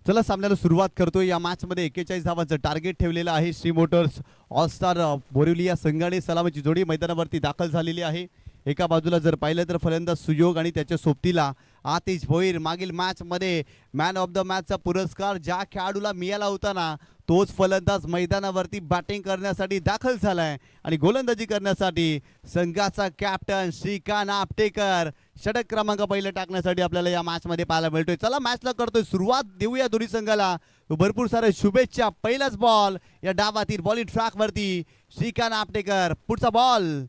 चला सामन्याला सुरुवात करतोय. या मॅच मध्ये 41 धावांचं टार्गेट ठेवलेलं आहे. श्री मोटर्स ऑलस्टार बोरिवली या संघाने सलामीची जोडी मैदानावरती दाखल झालेली आहे. एका बाजूला जर पाहिलं तर फलंदाज सुयोग आणि त्याच्या सोबतीला आतिश भोईर. मागील मॅच मध्ये मॅन ऑफ द मॅचचा पुरस्कार ज्या खेळाडूला मिळाला होता ना तोच फलंदाज मैदानावरती बॅटिंग करण्यासाठी दाखल झालाय आणि गोलंदाजी करण्यासाठी संघाचा कॅप्टन श्रीकांत आपटेकर षटक क्रमांक पहिले टाकण्यासाठी आपल्याला या मॅच मध्ये पाहायला मिळतोय. चला मॅचला करतोय सुरुवात. देऊया दोन्ही संघाला भरपूर सारे शुभेच्छा. पहिलाच बॉल या डावातील बॉलिंग ट्रॅक वरती श्रीकांत आपटेकर. पुढचा बॉल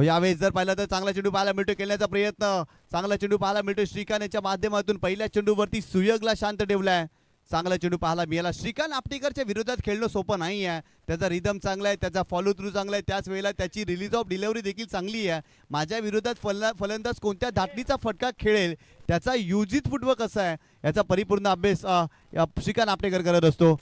यावेळेस जर पाहिलं तर चांगला चेंडू पाहायला मिळतोय. खेळण्याचा प्रयत्न चांगला चेंडू पाहायला मिळतोय श्रीकांत यांच्या माध्यमातून. पहिल्या चेंडूवरती सुयोगला शांत ठेवलाय. चांगला चेंडू पाहायला मिळाला. श्रीकांत आपटेकरच्या विरोधात खेळणं सोपं नाही आहे. त्याचा रिदम चांगला आहे, त्याचा फॉलो थ्रू चांगला आहे, त्याच वेळेला त्याची रिलीज ऑफ डिलिव्हरी देखील चांगली आहे. माझ्या विरोधात फलंदाज कोणत्या धाटणीचा फटका खेळेल त्याचा युजित फुटवर्क कसा आहे याचा परिपूर्ण अभ्यास श्रीकांत आपटेकर करत असतो.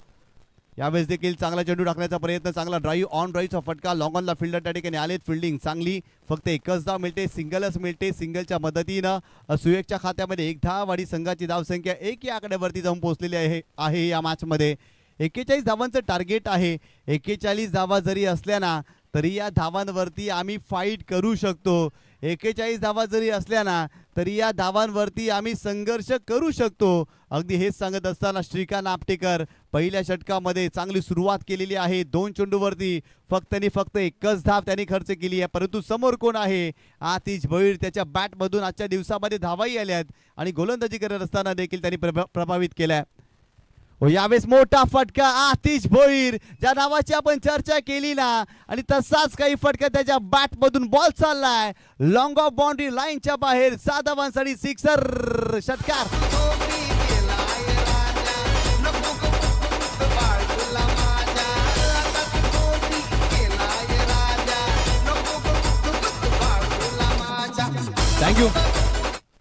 यावेळेस देखील चांगला चेंडू टाकण्याचा प्रयत्न. चांगला ड्राईव्ह ऑन ड्राईव्हचा फटका. लॉंग ऑनला फिल्डर त्या ठिकाणी आलेत. फिल्डिंग चांगली. फक्त एकच धाव मिळते. सिंगलच मिळते. सिंगलच्या मदतीनं सुयोगच्या खात्यामध्ये एक धाव आणि संघाची धावसंख्या 1 या आकड्यावरती जाऊन पोहोचलेली आहे या मॅचमध्ये. 41 धावांचं टार्गेट आहे. 41 धावा जरी असल्या ना तरी या धावांवरती आम्ही फाईट करू शकतो. 41 धावा जरी असल्या ना तरी या धावांवरती आम्ही संघर्ष करू शकतो. अगदी हेच सांगत असताना श्रीकांत आपटेकर पहिल्या षटकामध्ये चांगली सुरुवात केलेली आहे. 2 चेंडूवरती फक्त एकच धाव त्यांनी खर्च केली आहे. परंतु समोर कोण आहे? आतिश भोईर. त्याच्या बॅटमधून आजच्या दिवसामध्ये धावाही आल्यात आणि गोलंदाजी करत असताना देखील त्यांनी प्रभावित केलाय. यावेळेस मोठा फटका आतिश भोईर ज्या नावाची आपण चर्चा केली ना आणि तसाच काही फटका त्याच्या बॅट मधून बॉल चाललाय लॉंग ऑफ बाउंड्री लाईनच्या बाहेर. 7 धावांसाठी सिक्सर. षटकार. थँक्यू.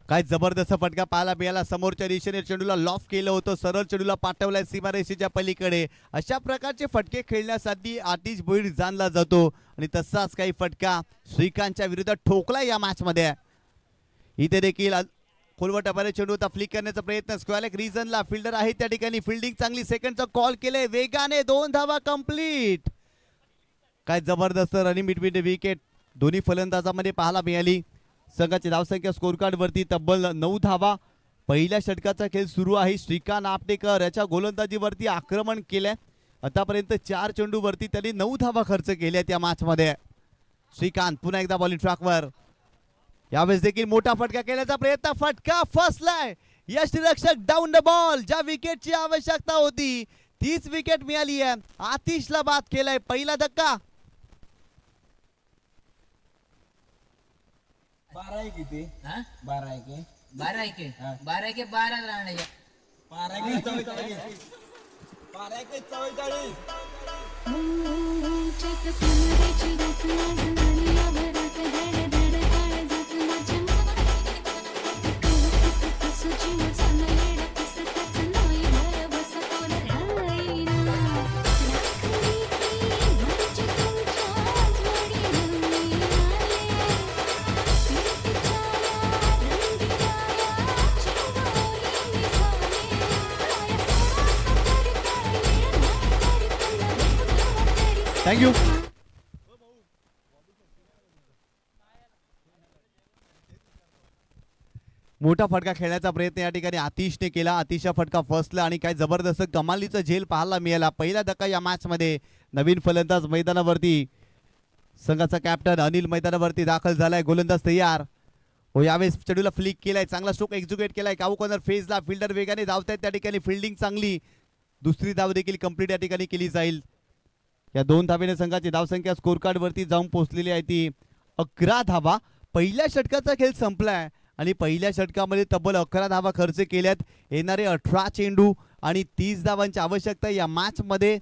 काय जबरदस्त फटका पाहायला मिळाला. समोरच्या दिशेने चेंडूला लॉफ केलं होतं, सरळ चेंडूला पाठवलाय सीमारेषेच्या पलीकडे. अशा प्रकारचे फटके खेळण्यासाठी आतिश भोईर जाणला जातो आणि तसाच काही फटका श्रीकांतच्या विरुद्ध ठोकला या मॅच मध्ये. इथे देखील खोलवट टप्प्याने चेंडू होता फ्लिक करण्याचा प्रयत्न. स्क्वेअर रिझनला फिल्डर आहे त्या ठिकाणी. फिल्डिंग चांगली, सेकंडचा कॉल केले वेगाने. 2 धावा कंप्लीट. काय जबरदस्त रनिंग बिटवीन विकेट दोन्ही फलंदाजामध्ये पाहायला मिळाली. संघाची धावसंख्या स्कोर कार्ड वरती तब्बल 9 धावा. पहिल्या षटकाचा खेळ सुरू आहे. श्रीकांत आपटेकर याच्या गोलंदाजीवरती आक्रमण केलंय. आतापर्यंत 4 चेंडूवरती त्यांनी 9 धावा खर्च केल्या त्या मॅच मध्ये. श्रीकांत पुन्हा एकदा बॉलिंग ट्रॅकवर. यावेळेस देखील मोठा फटका केल्याचा प्रयत्न. फटका फसलाय. यष्टिरक्षक डाऊन द बॉल. ज्या विकेटची आवश्यकता होती तीच विकेट मिळाली आहे. आतिशला बाद केलाय. पहिला धक्का. 12 आहे किती? 12 आहे की? 12 आहे की? 12 की 12 राहणार. 12 आहे की 44? 12 आहे की 44? थँक्यू. मोठा फटका खेळण्याचा प्रयत्न या ठिकाणी आतिशने केला. आतिशचा फटका फसला आणि काय जबरदस्त कमालीचा झेल पाहायला मिळाला. पहिला धक्का या मॅच मध्ये. नवीन फलंदाज मैदानावरती. संघाचा कॅप्टन अनिल मैदानावरती दाखल झालाय. गोलंदाज तयार हो. यावेळेस चेंडूला फ्लिक केलाय. चांगला स्ट्रोक एक्झिक्यूट केलाय. काऊ कॉर्नर फेजला फिल्डर वेगाने धावतायत त्या ठिकाणी. फिल्डिंग चांगली. दुसरी धाव देखील कंप्लीट या ठिकाणी केली जाईल. या 2 धावेने संघाची धावसंख्या स्कोर कार्ड वरती जाऊन पोहोचलेली आहे ती 11 धावा. पहिल्या षटकाचा खेळ संपलाय आणि पहिल्या षटकामध्ये तब्बल 11 धावा खर्च केल्यात. येणारे 18 चेंडू आणि 30 धावांची आवश्यकता या मॅच मध्ये.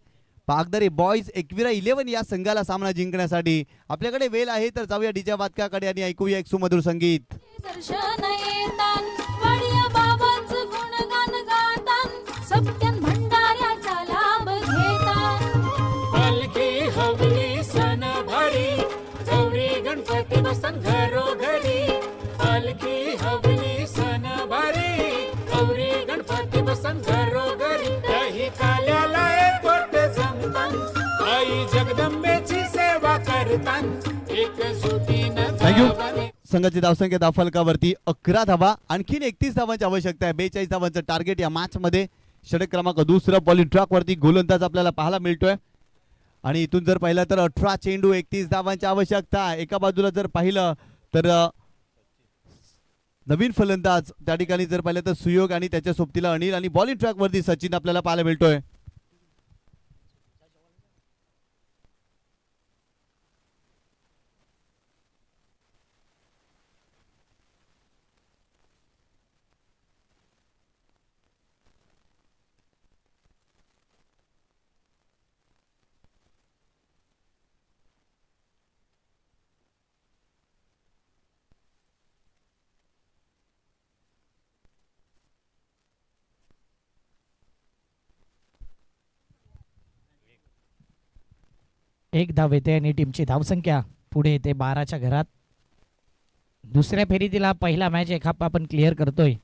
पागदरे बॉईज एकविरा 11 या संघाला सामना जिंकण्यासाठी. आपल्याकडे वेळ आहे तर जाऊया डीजे वादकाकडे आणि ऐकूया एक सुमधुर संगीत. दर्शन येतान वडिया बाबांचं गुणगान गातान सत्यान भंडाऱ्याचा लाभ घेतान. पालखी हवली सण भरी गौरी गणपती बसन घरोघरी. पालखी हवली सण भरी गौरी गणपती बसन घरोघरी. दही काल्याला एक गोट जमतान आई जगदंबेची सेवा करतान. एक सुटीनं थँक्यू. धावाने संघाची धावसंख्या धावफलकावरती 11 धावा. आणखीन 31 धावांची आवश्यकता आहे. 42 धावांचं टार्गेट या मॅच मध्ये. षटक क्रमांक 2 बॉलिंग ट्रॅक वरती गोलंदाज आपल्याला पाहायला मिळतोय. आणि इथून जर पाहिलं तर 18 चेंडू 31 धावांची आवश्यकता. एका बाजूला जर पाहिलं तर नवीन फलंदाज त्या ठिकाणी जर पाहिलं तर सुयोग आणि त्याच्या सोबतीला अनिल आणि बॉलिंग ट्रॅक वरती सचिन आपल्याला पाहायला मिळतोय. एक धाव येते आणि टीमची धावसंख्या पुढे येते 12च्या घरात. दुसऱ्या फेरीतीला पहिला मॅच एक हाफ आपण क्लिअर करतोय.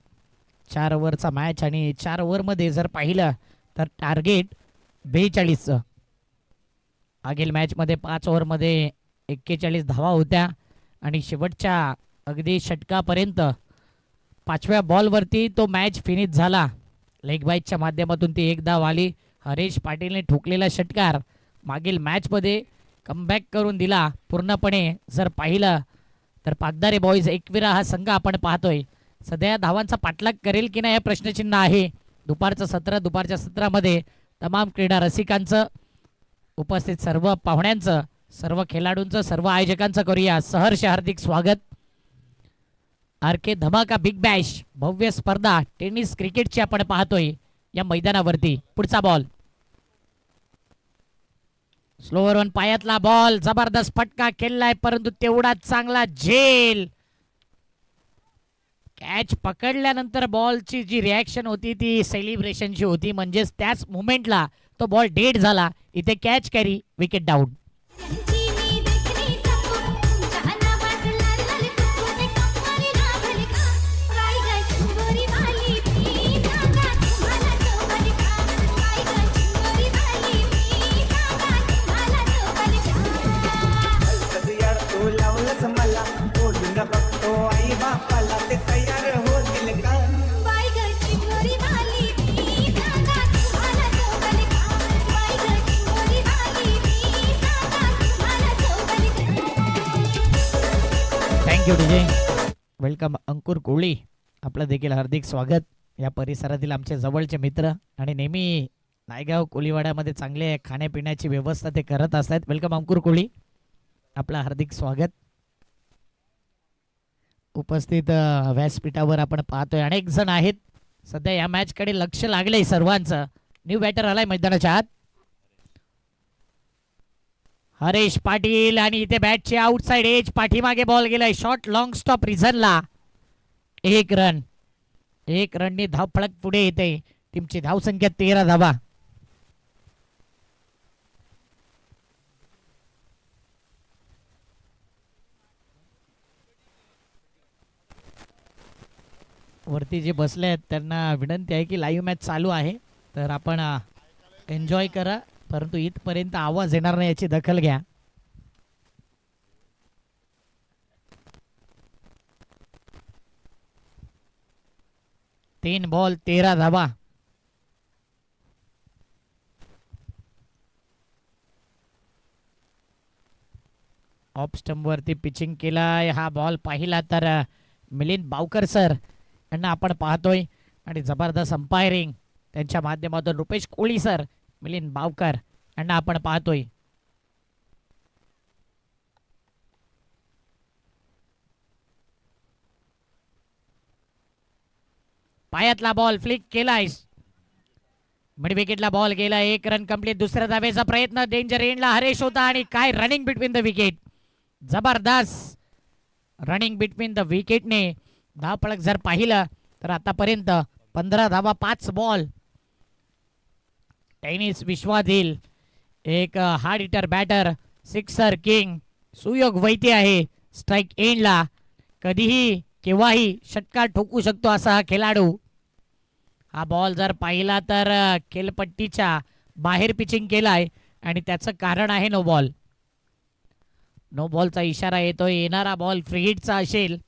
4 ओव्हरचा मॅच आणि 4 ओव्हरमध्ये जर पाहिलं तर टार्गेट 42चं. मागील मॅचमध्ये 5 ओव्हरमध्ये 41 धावा होत्या आणि शेवटच्या अगदी षटकापर्यंत 5व्या बॉलवरती तो मॅच फिनिश झाला. लेग बाईटच्या माध्यमातून ती एक धाव आली. हरेश पाटीलने ठोकलेला षटकार मागील मॅचमध्ये कमबॅक करून दिला. पूर्णपणे जर पाहिलं तर पागदारे बॉईज एकविरा हा संघ आपण पाहतोय सध्या धावांचा पाठलाग करेल की नाही हे प्रश्नचिन्ह आहे. दुपारचं सत्र, दुपारच्या सत्रामध्ये तमाम क्रीडा रसिकांचं, उपस्थित सर्व पाहुण्यांचं, सर्व खेळाडूंचं, सर्व आयोजकांचं करूया सहर्ष हार्दिक स्वागत. आरके धमाका बिग बॅश भव्य स्पर्धा टेनिस क्रिकेटची आपण पाहतोय या मैदानावरती. पुढचा बॉल स्लोवर वन पायातला बॉल. जबरदस्त फटका केलाय परंतु तेवढा चांगला झेल. कॅच पकडल्यानंतर बॉलची जी रिॲक्शन होती ती सेलिब्रेशनची होती, म्हणजेच त्याच मुमेंटला तो बॉल डेड झाला. इथे कॅच कॅरी, विकेट डाऊन. तू लावलंस मला बोलून बघतो आई बापाला ते तयार होतील का थँक्यू डीजे. वेलकम अंकुर कोळी, आपलं देखील हार्दिक स्वागत. या परिसरातील आमचे जवळचे मित्र आणि नेहमी नायगाव कोळीवाड्यामध्ये चांगले खाण्यापिण्याची व्यवस्था ते करत असतात. वेलकम अंकुर कोळी, आपलं हार्दिक स्वागत. उपस्थित व्यासपीठावर आपण पाहतोय अनेक जण आहेत. सध्या या मॅच कडे लक्ष लागलंय सर्वांचं. न्यू बॅटर आलाय मैदानाच्या आत, हरेश पाटील, आणि इथे बॅटची आउटसाइड एज, पाठीमागे बॉल गेलाय. शॉर्ट लॉंग स्टॉप रिझनला. एक रननी धाव फळक पुढे येते. टीमची धावसंख्या 13 धावा. वरती जे बसले आहेत त्यांना विनंती आहे की लाईव्ह मॅच चालू आहे तर आपण एन्जॉय करा, परंतु इथपर्यंत आवाज येणार नाही याची दखल घ्या. तीन बॉल 13 धावा. ऑफ स्टंप वरती पिचिंग केलाय. हा बॉल पाहिला तर मिलिंद बावकर सर यांना आपण पाहतोय आणि जबरदस्त अंपायरिंग त्यांच्या माध्यमातून रुपेश कोळी सर, मिलिंद बावकर यांना आपण पाहतोय. पायातला बॉल फ्लिक केलाय. मिड विकेटला बॉल गेला. एक रन कंप्लीट. दुसऱ्या धावेचा प्रयत्न. डेंजर एंडला हरेश होता आणि काय रनिंग बिटवीन द विकेट. जबरदस्त रनिंग बिटवीन द विकेटने धावफलक जर पाहिलं तर आतापर्यंत 15 धावा 5 बॉल. टेनिस विश्वातील एक hard hitter batter, sixer king Suyog Vaite आहे. स्ट्राइक एंडला कधीही केव्हाही षटकार ठोकू शकतो असा हा खेळाडू. हा बॉल जर पाहिला तर खेळपट्टीच्या बाहेर पिचिंग केलाय आणि त्याचं कारण आहे नो बॉल. नो बॉलचा इशारा येतोय. येणारा बॉल फ्री हिटचा असेल.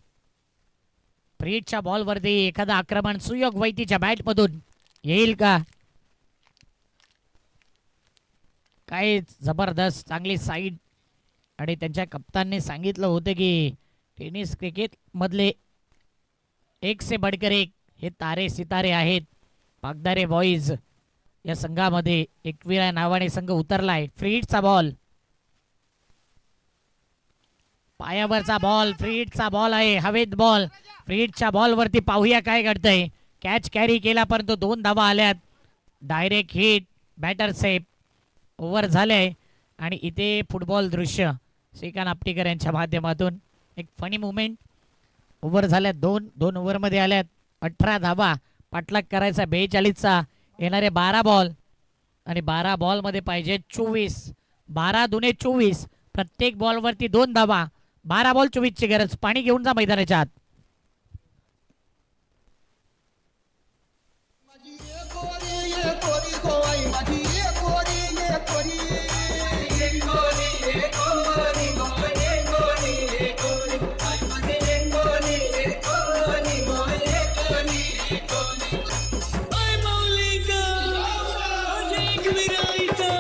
फ्री हिटच्या बॉलवरती एखादा आक्रमण सुयोग वैतीच्या बॅटमधून येईल का? काय जबरदस्त चांगली साईड. आणि त्यांच्या कप्तानने सांगितलं होतं की टेनिस क्रिकेट मधले एक से बढ़कर एक हे तारे सितारे आहेत. पागदारे बॉईज या संघामध्ये एकविरा नावाने संघ उतरलाय. फ्री हिटचा बॉल, पायावरचा बॉल, फ्री हिटचा बॉल आहे. हवेत बॉल. फ्री हिटच्या बॉलवरती पाहूया काय घडतंय. कॅच कॅरी केला परंतु 2 धावा आल्यात. Direct hit, batter safe. Over झाले आणि इथे फुटबॉल दृश्य श्रीकांत आपटीकर यांच्या माध्यमातून एक फनी मुवमेंट. ओव्हर झाल्यात 2 ओव्हरमध्ये आल्यात 18 धावा. पाठलाग करायचा 42चा. येणारे 12 बॉल आणि 12 बॉलमध्ये पाहिजे 24. 12 दुने 24. प्रत्येक बॉलवरती 2 धावा. 12 बॉल 24ची गरज. पाणी घेऊन जा मैदानाच्या आत. ये कोरी गोवाई माझी ये कोरी ये कोरी ये कोरी ये कोरी गोवाई ये कोरी ये कोरी आई माझी ये कोरी ये कोरी गोवाई ये कोरी ये कोरी आई मौलिका माझी एक विराईचा.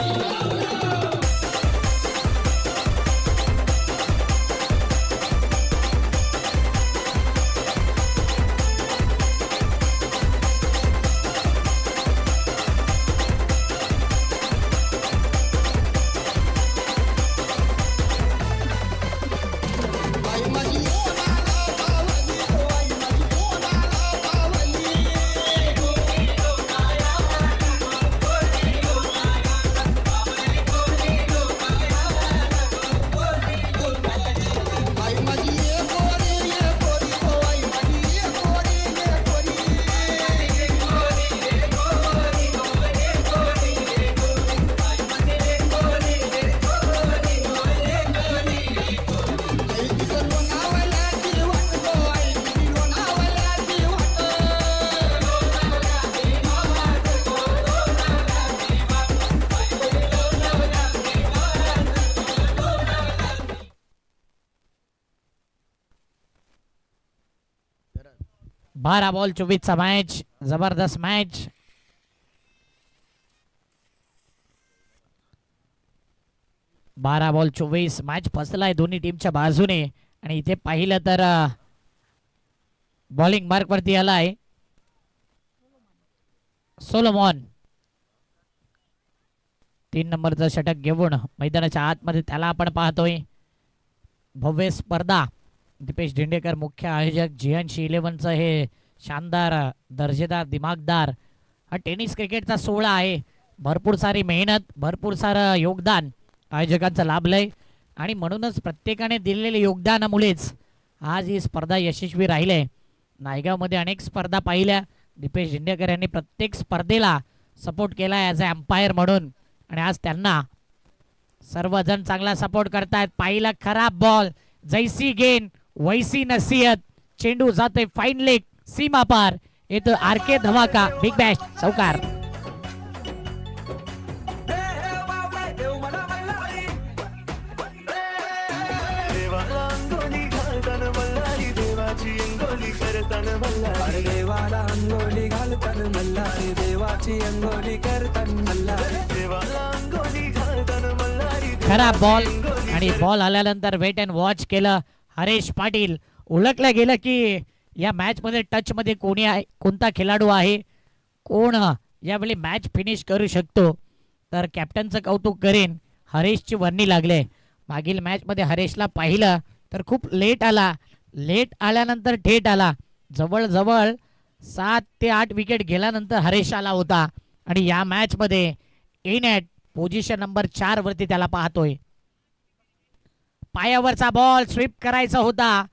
12 बॉल 24चा मॅच, जबरदस्त मॅच. बारा बॉल 24 मॅच फसलाय दोन्ही टीमच्या बाजूने. आणि इथे पाहिलं तर बॉलिंग मार्क वरती आलाय सोलोमॉन. 3 नंबरचं षटक घेऊन मैदानाच्या आतमध्ये त्याला आपण पाहतोय. भव्य स्पर्धा, दीपेश ढिंडेकर मुख्य आयोजक, जियांशी 11चं हे शानदार दर्जेदार दिमागदार हा टेनिस क्रिकेटचा सोहळा आहे. भरपूर सारी मेहनत, भरपूर सारं योगदान आयोजकांचं लाभलंय आणि म्हणूनच प्रत्येकाने दिलेल्या योगदानामुळेच आज ही स्पर्धा यशस्वी राहिली. नायगावमध्ये अनेक स्पर्धा पाहिल्या. दीपेश ढिंडेकर यांनी प्रत्येक स्पर्धेला सपोर्ट केला ॲज अ एम्पायर म्हणून आणि आज त्यांना सर्वजण चांगला सपोर्ट करतायत. पाहिला खराब बॉल, जैसी गेंद वैसी नसीहत. चेंडू जातोय फाईन लेग सीमा पार, येतो आरके धमाका, बिग बॅश चौकार. देवाला अंगोली घालतान मल्हारी, देवाची अंगोली करतान मल्हारी, देवाला अंगोली घालतान मल्हारी. खराब बॉल आणि बॉल आल्यानंतर वेट अँड वॉच केलं हरेश पाटील. ओळखलं गेलं की या मॅच मध्ये टच मध्ये कोणी आहे, कोणता खेळाडू आहे, कोण यावेळी मॅच फिनिश करू शकतो. तर कॅप्टनचं कौतुक करेन, हरेशची वर्णी लागले. मागील मॅच मध्ये हरेशला पाहिलं तर खूप लेट आला, लेट आल्यानंतर थेट आला. जवळजवळ 7 ते 8 विकेट गेल्यानंतर हरेश आला होता आणि या मॅच मध्ये इन ॲट पोझिशन नंबर 4 वरती त्याला पाहतोय. पायावरचा बॉल स्वीप करायचा होता,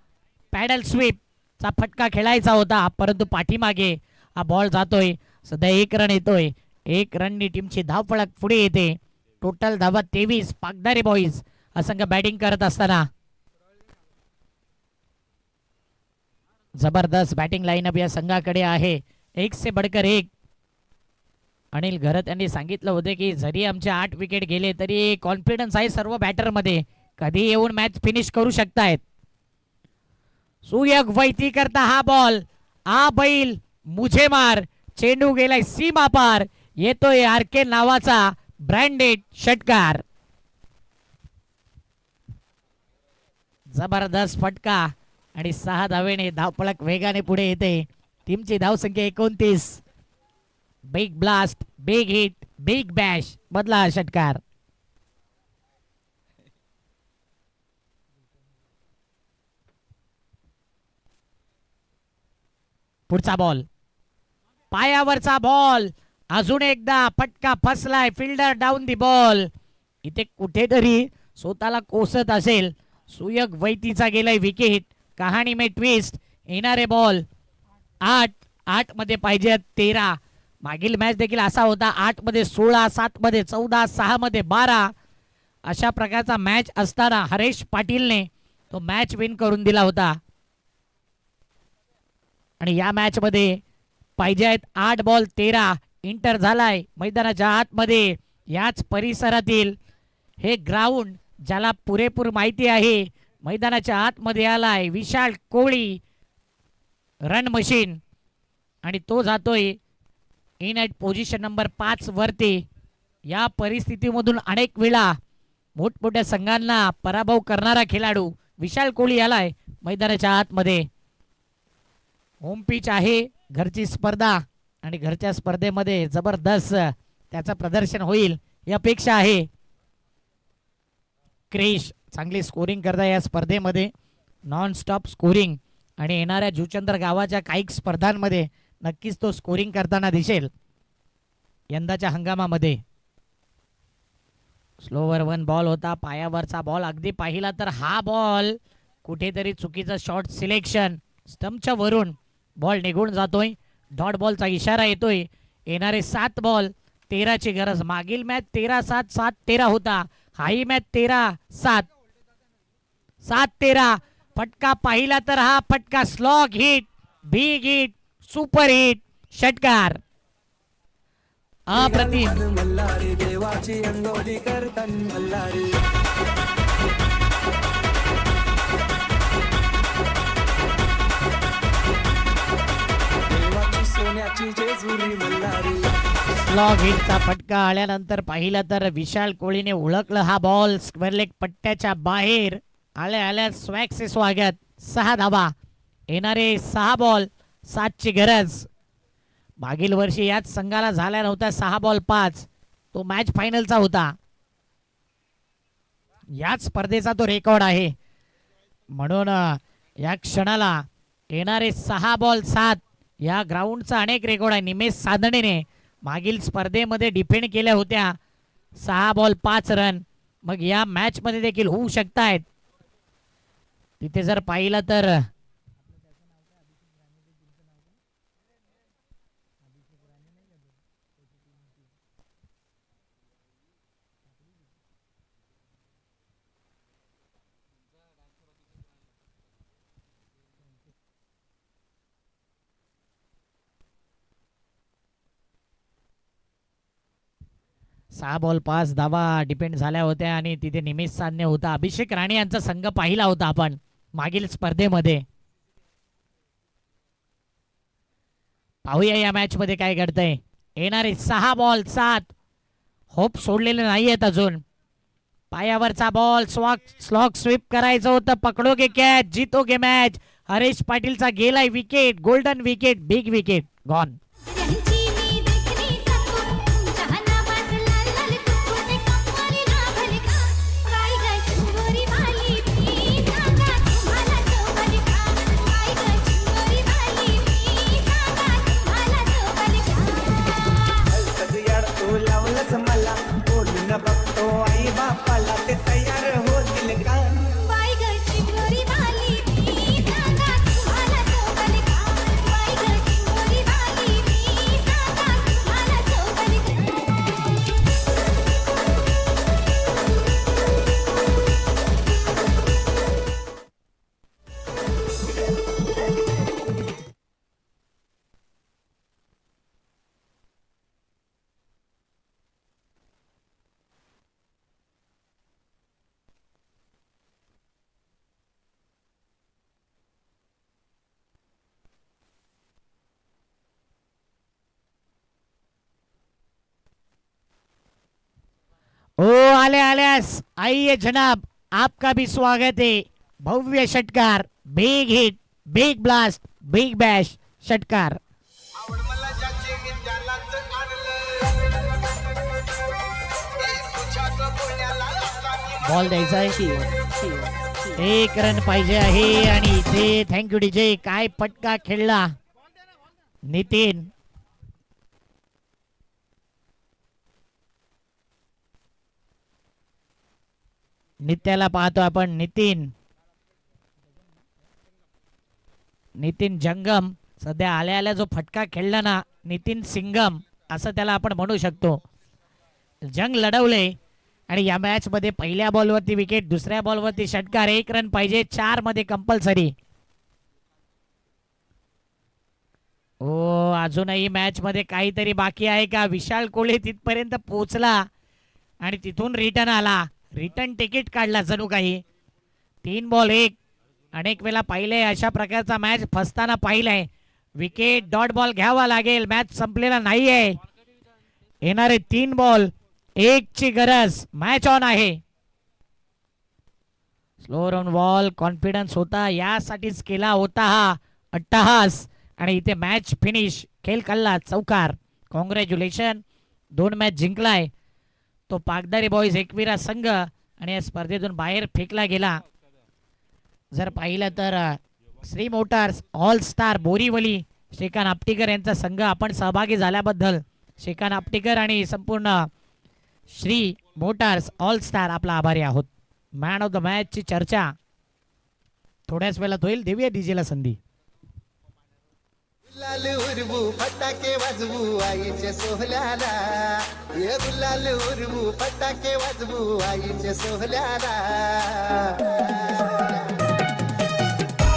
पॅडल स्वीप चा फटका खेळायचा होता, परंतु पाठीमागे हा बॉल जातोय. सध्या 1 रन येतोय. 1 रननी टीमची धावफलक पुढे येते. टोटल धावा 23. पागदारी बॉईज हा संघ बॅटिंग करत असताना जबरदस्त बॅटिंग लाईनअप या संघाकडे आहे. एक से बडकर एक. अनिल घरत यांनी सांगितलं होते की जरी आमचे 8 विकेट गेले तरी कॉन्फिडन्स आहे सर्व बॅटर मध्ये, कधी येऊन मॅच फिनिश करू शकतायत. सुयोग वैती करता हा बॉल, आ बैल मुझे मार. चेंडू गेलाय सीमा पार, येतोय आरके नावाचा ब्रँडेड षटकार. जबरदस्त फटका आणि 6 धावेने धावपळक वेगाने पुढे येते. टीमची धावसंख्या 29. Big blast, big hit, big bash बदला षटकार. पुढचा बॉल, पायावरचा बॉल, अजून एकदा फटका फसलाय. Fielder down the ball. इथे कुठेतरी स्वतःला कोसत असेल. सुयोग वैतीचा गेलाय विकेट. कहाणी में ट्विस्ट. येणारे बॉल 8 मध्ये पाहिजे 13. मागील मॅच देखील असा होता. 8 मध्ये 16, 7 मध्ये 14, 6 मध्ये 12 अशा प्रकारचा मॅच असताना हरेश पाटीलने तो मॅच विन करून दिला होता. आणि या मॅच मध्ये पाहिजे आहेत 8 बॉल 13. इंटर झालाय मैदानाच्या आतमध्ये. याच परिसरातील हे ग्राउंड ज्याला पुरेपूर माहिती आहे, मैदानाच्या आतमध्ये आलाय विशाल कोळी रन मशीन आणि तो जातोय इन ॲट पोझिशन नंबर 5 वरती. या परिस्थितीमधून अनेक वेळा मोठमोठ्या संघांना पराभव करणारा खेळाडू विशाल कोळी आलाय मैदानाच्या आतमध्ये. होम पिच आहे, घरची स्पर्धा आणि घरच्या स्पर्धेमध्ये जबरदस्त त्याचं प्रदर्शन होईल ही अपेक्षा आहे. क्रिश चांगली स्कोरिंग करता या स्पर्धेमध्ये, नॉन स्टॉप स्कोरिंग आणि येणाऱ्या जुचंद्र गावाच्या काही स्पर्धांमध्ये नक्कीच तो स्कोरिंग करताना दिसेल यंदाच्या हंगामामध्ये. स्लोवर 1 बॉल होता, पायावरचा बॉल. अगदी पाहिला तर हा बॉल कुठेतरी चुकीचं शॉट सिलेक्शन, स्टंपच्या वरून बॉल निघून जातोय. डॉट बॉलचा इशारा येतोय. येणारे 7 बॉल 13ची गरज. मागील मॅच 13-7, 7-13 होता. हाही मॅच 13-7, 7-13. फटका पाहिला तर हा फटका slog hit, big hit, super hit षटकार. अप्रतिम. मल्हारी देवाची अंगोली करतान मल्हारी. स्लॉग हिटचा फटका आल्यानंतर पाहिलं तर विशाल कोहलीने ओळखलं हा बॉल स्क्वेअर लेग पट्ट्याच्या बाहेर आल्या आल्या स्वॅगचे स्वागत. 6 धावा, येणारे 6 बॉल 7ची गरज. मागील वर्षी याच संघाला झाला नव्हता 6 बॉल 5. तो मॅच फायनलचा होता. याच स्पर्धेचा तो रेकॉर्ड आहे. म्हणून या क्षणाला येणारे 6 बॉल 7 या ग्राउंडचा अनेक रेकॉर्ड आहे. निमेश साधनेने मागील स्पर्धेमध्ये डिफेंड केल्या होत्या 6 बॉल 5 रन. मग या मॅच मध्ये देखील होऊ शकतायत. तिथे जर पाहिलं तर सहा बॉल 5 धावा डिपेंड झाल्या होत्या आणि तिथे निमेश साधने होता. अभिषेक राणे यांचा संघ पाहिला होता आपण मागील स्पर्धेमध्ये. पाहूया या मॅच मध्ये काय घडतंय. येणारे 6 बॉल 7 होप सोडलेले नाहीयेत अजून. पायावरचा बॉल स्लॉग स्वीप करायचं होतं. पकडोगे कॅच, जीतोगे मॅच. हरेश पाटीलचा गेलाय wicket. Golden wicket, big wicket gone. मला बोलून बघतो आई बापाला ते तयार होतील का. ओ आले आल्यास आइए जनाब, आपका भी स्वागत है. भव्य षटकार, big hit, big blast, big Bash षटकार. बॉल द्यायचा आहे. 1 रन पाहिजे आहे आणि इथे थँक्यू डीजे. काय फटका खेळला नितीन. नित्याला पाहतो आपण. नितीन जंगम सध्या आल्या आल्या जो फटका खेळला ना, नितीन सिंगम असं त्याला आपण म्हणू शकतो. जंग लढवले आणि या मॅच मध्ये पहिल्या बॉलवरती विकेट, दुसऱ्या बॉलवरती षटकार. 1 रन पाहिजे 4 मध्ये कंपल्सरी. ओ अजूनही मॅच मध्ये काहीतरी बाकी आहे का. विशाल कोहली तिथपर्यंत पोहोचला आणि तिथून रिटर्न आला. रिटर्न तिकीट काढला जणू काही. 3 बॉल 1. अनेक वेळा पाहिले अशा प्रकारचा मॅच फसताना पाहिलाय. विकेट डॉट बॉल घ्यावा लागेल. मॅच संपलेला नाहीये. येणारे 3 बॉल 1 ची गरज. मॅच ऑन आहे. स्लो राऊंड बॉल कॉन्फिडन्स होता, यासाठीच केला होता हा अट्टहास. आणि इथे मॅच फिनिश. खेळ कल्ला चौकार. कॉंग्रॅच्युलेशन. 2 मॅच जिंकलाय तो पागदारी बॉईज एकविरा संघ आणि या स्पर्धेतून बाहेर फेकला गेला. जर पाहिलं तर Shri Motors all star Borivali Shrikant Aptikar यांचा संघ आपण सहभागी झाल्याबद्दल श्रीकांत आपटीकर आणि संपूर्ण श्री मोटार्स ऑल स्टार आपला आभारी आहोत. मॅन ऑफ द मॅच ची चर्चा थोड्याच वेळात होईल. देऊया डीजेला संधी. गुलाल उरवू फटाके वाजवू आईच्या सोहल्याला. ये गुलाल उरवू फटाके वाजवू आईच्या सोहल्याला.